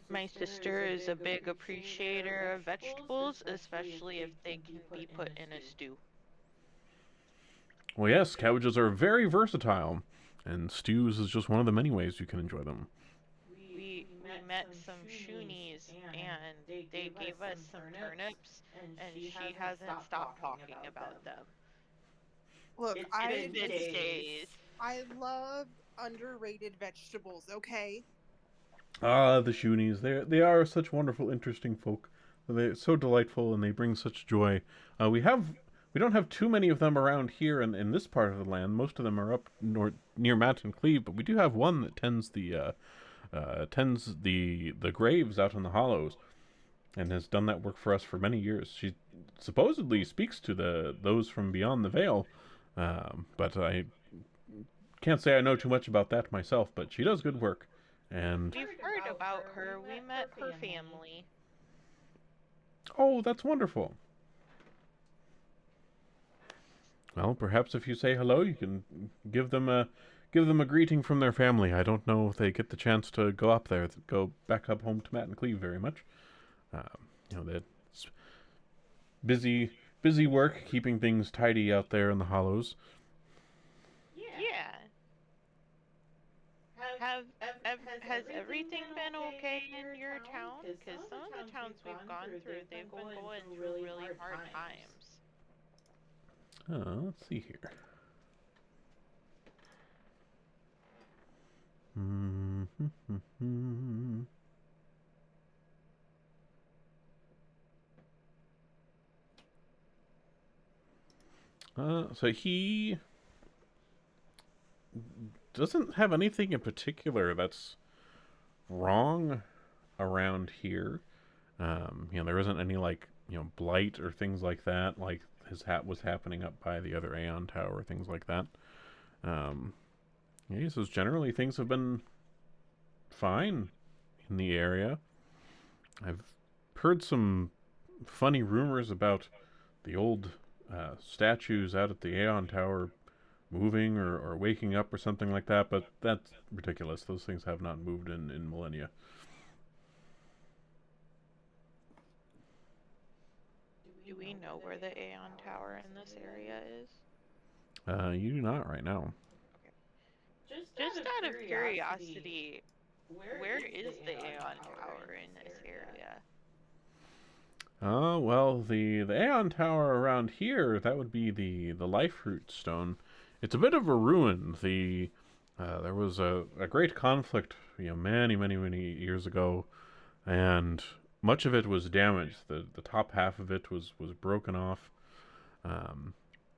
My sister is a big appreciator of vegetables, especially if they can be put in a stew. Well, yes, cabbages are very versatile, and stews is just one of the many ways you can enjoy them. We met some Shoonies, and they gave us some turnips, and she hasn't stopped talking about them. Look, It's I been days. I love underrated vegetables. Okay. Ah, the Shoonies. They are such wonderful, interesting folk. They're so delightful, and they bring such joy. We don't have too many of them around here in this part of the land. Most of them are up near Mountain Cleave, but we do have one that tends the graves out in the hollows, and has done that work for us for many years. She supposedly speaks to those from beyond the veil, but I can't say I know too much about that myself. But she does good work, and We've heard about her. We met her family. oh, that's wonderful. Well, perhaps if you say hello, you can give them a greeting from their family. I don't know if they get the chance to go back up home to Matt and Cleve very much. That's busy work keeping things tidy out there in the hollows. Yeah. Has everything been okay in your town? Because some of the towns we've gone through, they've been going through really hard times. Let's see here. Mm-hmm. So he doesn't have anything in particular that's wrong around here. There isn't any blight or things like that, like his hat was happening up by the other Aeon Tower, things like that. He says generally things have been fine in the area. I've heard some funny rumors about the old statues out at the Aeon Tower moving or waking up or something like that, but that's ridiculous. Those things have not moved in millennia. Do we know where the Aeon Tower in this area is? You do not right now. Okay. Just out of curiosity, where is the Aeon Tower in this area? Well, the Aeon Tower around here, that would be the Life Root Stone. It's a bit of a ruin. There was a great conflict, many years ago, and much of it was damaged. The top half of it was broken off,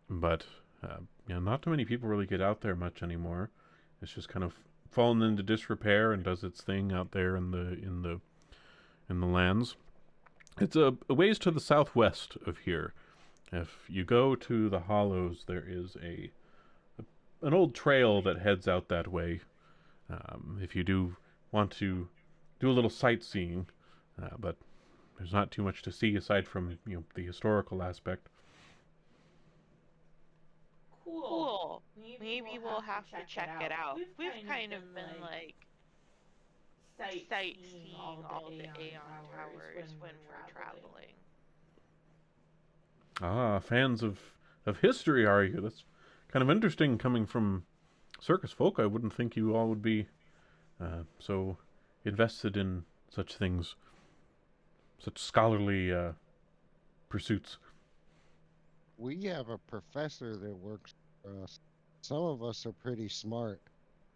but not too many people really get out there much anymore. It's just kind of fallen into disrepair and does its thing out there in the lands. It's a ways to the southwest of here. If you go to the Hollows, there is an old trail that heads out that way. If you do want to do a little sightseeing, but there's not too much to see aside from the historical aspect. Cool. Maybe we'll have to check it out. We've kind of been like sightseeing all the Aeon Towers when we're traveling. Fans of history, are you? That's kind of interesting coming from circus folk. I wouldn't think you all would be so invested in such things, such scholarly pursuits. We have a professor that works for us. Some of us are pretty smart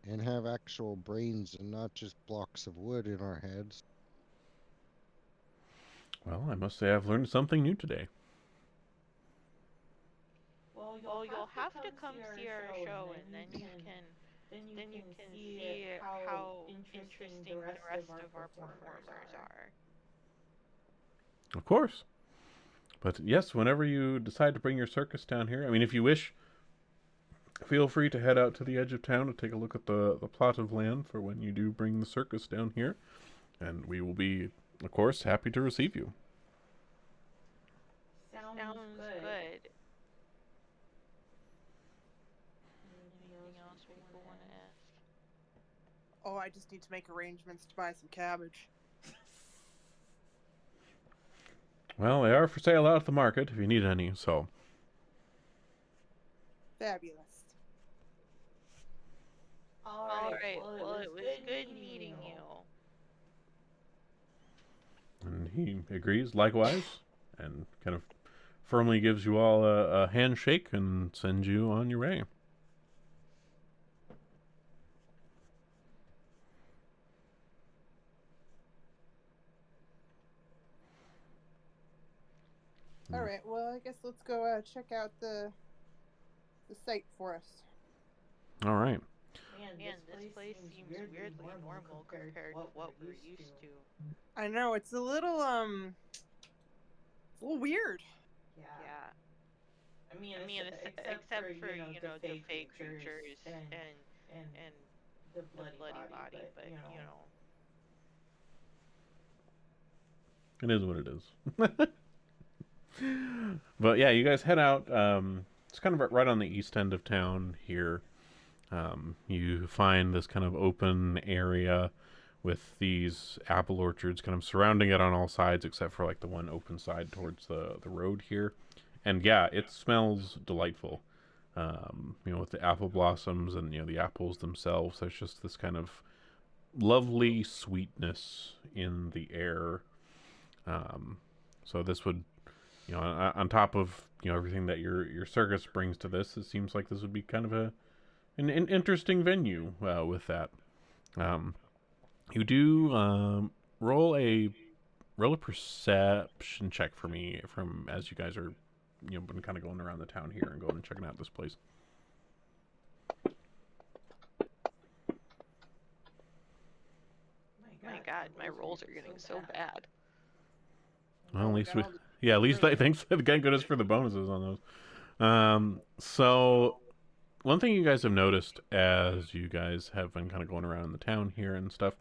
and have actual brains and not just blocks of wood in our heads. Well, I must say I've learned something new today. Well, you'll have to come see our show, and then you can see how interesting the rest of our performers are. Of course. But yes, whenever you decide to bring your circus down here, I mean, if you wish, feel free to head out to the edge of town to take a look at the plot of land for when you do bring the circus down here. And we will be, of course, happy to receive you. Sounds good. Anything else people want to ask? Oh, I just need to make arrangements to buy some cabbage. Well, they are for sale out at the market if you need any, so. Fabulous. All right. Well, it was good meeting you. And he agrees likewise, and kind of firmly gives you all a handshake and sends you on your way. All right. Well, I guess let's go check out the site for us. All right. Man, this place seems weirdly normal compared to what we're used to. I know it's a little weird. Yeah. I mean, except for the fake creatures and the bloody body, but It is what it is. But yeah, you guys head out. It's kind of right on the east end of town here. You find this kind of open area with these apple orchards kind of surrounding it on all sides, except for like the one open side towards the road here. And yeah, it smells delightful. With the apple blossoms and the apples themselves, there's just this kind of lovely sweetness in the air. So this would, on top of everything that your circus brings to this, it seems like this would be kind of an interesting venue with that. You do roll a perception check for me from as you guys are been kind of going around the town here and going and checking out this place. My God, my rolls are getting so bad. Well, at least got all at least thanks thank goodness for the bonuses on those. So one thing you guys have noticed as you guys have been kind of going around the town here and stuff,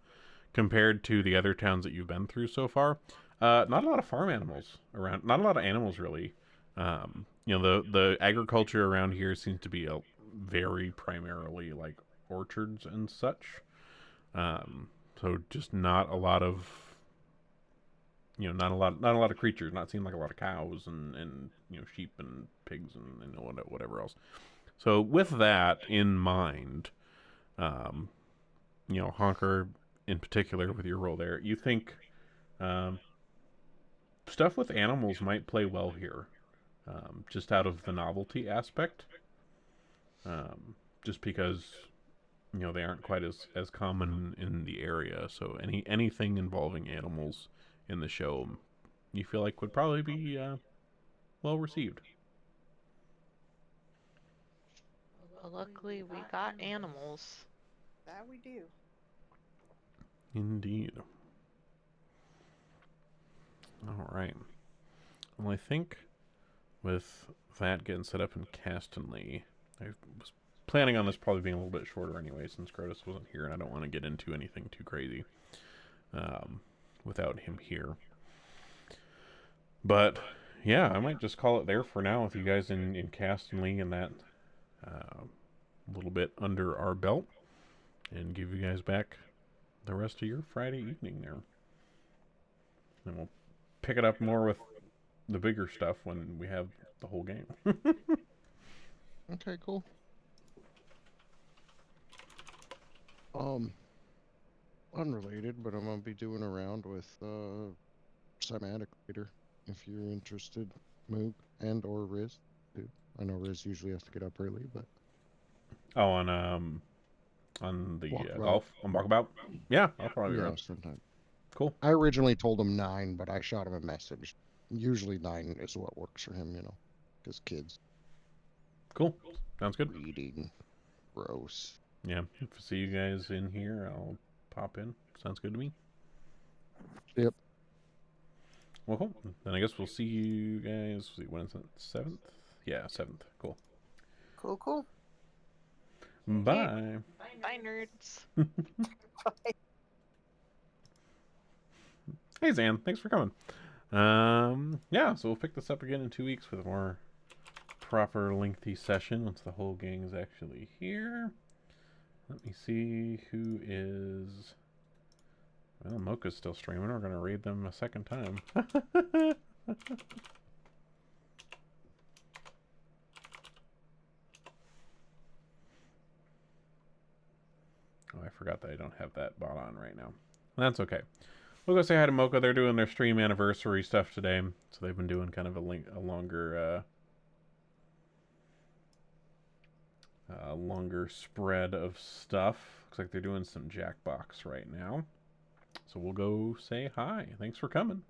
compared to the other towns that you've been through so far, not a lot of farm animals around. Not a lot of animals really. The agriculture around here seems to be very primarily like orchards and such. So just not a lot of not a lot of creatures. Not seeing like a lot of cows and sheep and pigs and whatever else. So with that in mind, Honker in particular with your role there, you think stuff with animals might play well here, just out of the novelty aspect, just because they aren't quite as common in the area. So anything involving animals in the show, you feel like would probably be well received. Well, luckily we got animals. That we do. Indeed. All right. Well, I think with that getting set up in Castonley, I was planning on this probably being a little bit shorter anyway, since Crotus wasn't here, and I don't want to get into anything too crazy without him here. But yeah, I might just call it there for now with you guys in Castonley and that little bit under our belt, and give you guys back the rest of your Friday evening there. And we'll pick it up more with the bigger stuff when we have the whole game. Okay, cool. Unrelated, but I'm gonna be doing a round with Cymatic later. If you're interested, Moog and or Riz too. I know Riz usually has to get up early, but Oh, on the golf on Walkabout. Yeah, I'll probably run. sometime. Cool. I originally told him 9, but I shot him a message. Usually 9 is what works for him, because kids. Cool. Sounds good. Reading. Gross. Yeah. If I see you guys in here, I'll pop in. Sounds good to me. Yep. Well, cool. Then I guess we'll see you guys. See, when is it? 7th? Yeah, 7th. Cool. Cool. Bye. Bye, nerds. Hey, Zan. Thanks for coming. Yeah, so we'll pick this up again in 2 weeks with a more proper lengthy session once the whole gang is actually here. Let me see who is... Well, Mocha's still streaming. We're going to raid them a second time. Oh, I forgot that I don't have that bot on right now. That's okay. We'll go say hi to Mocha. They're doing their stream anniversary stuff today. So they've been doing kind of a longer spread of stuff. Looks like they're doing some Jackbox right now. So we'll go say hi. Thanks for coming.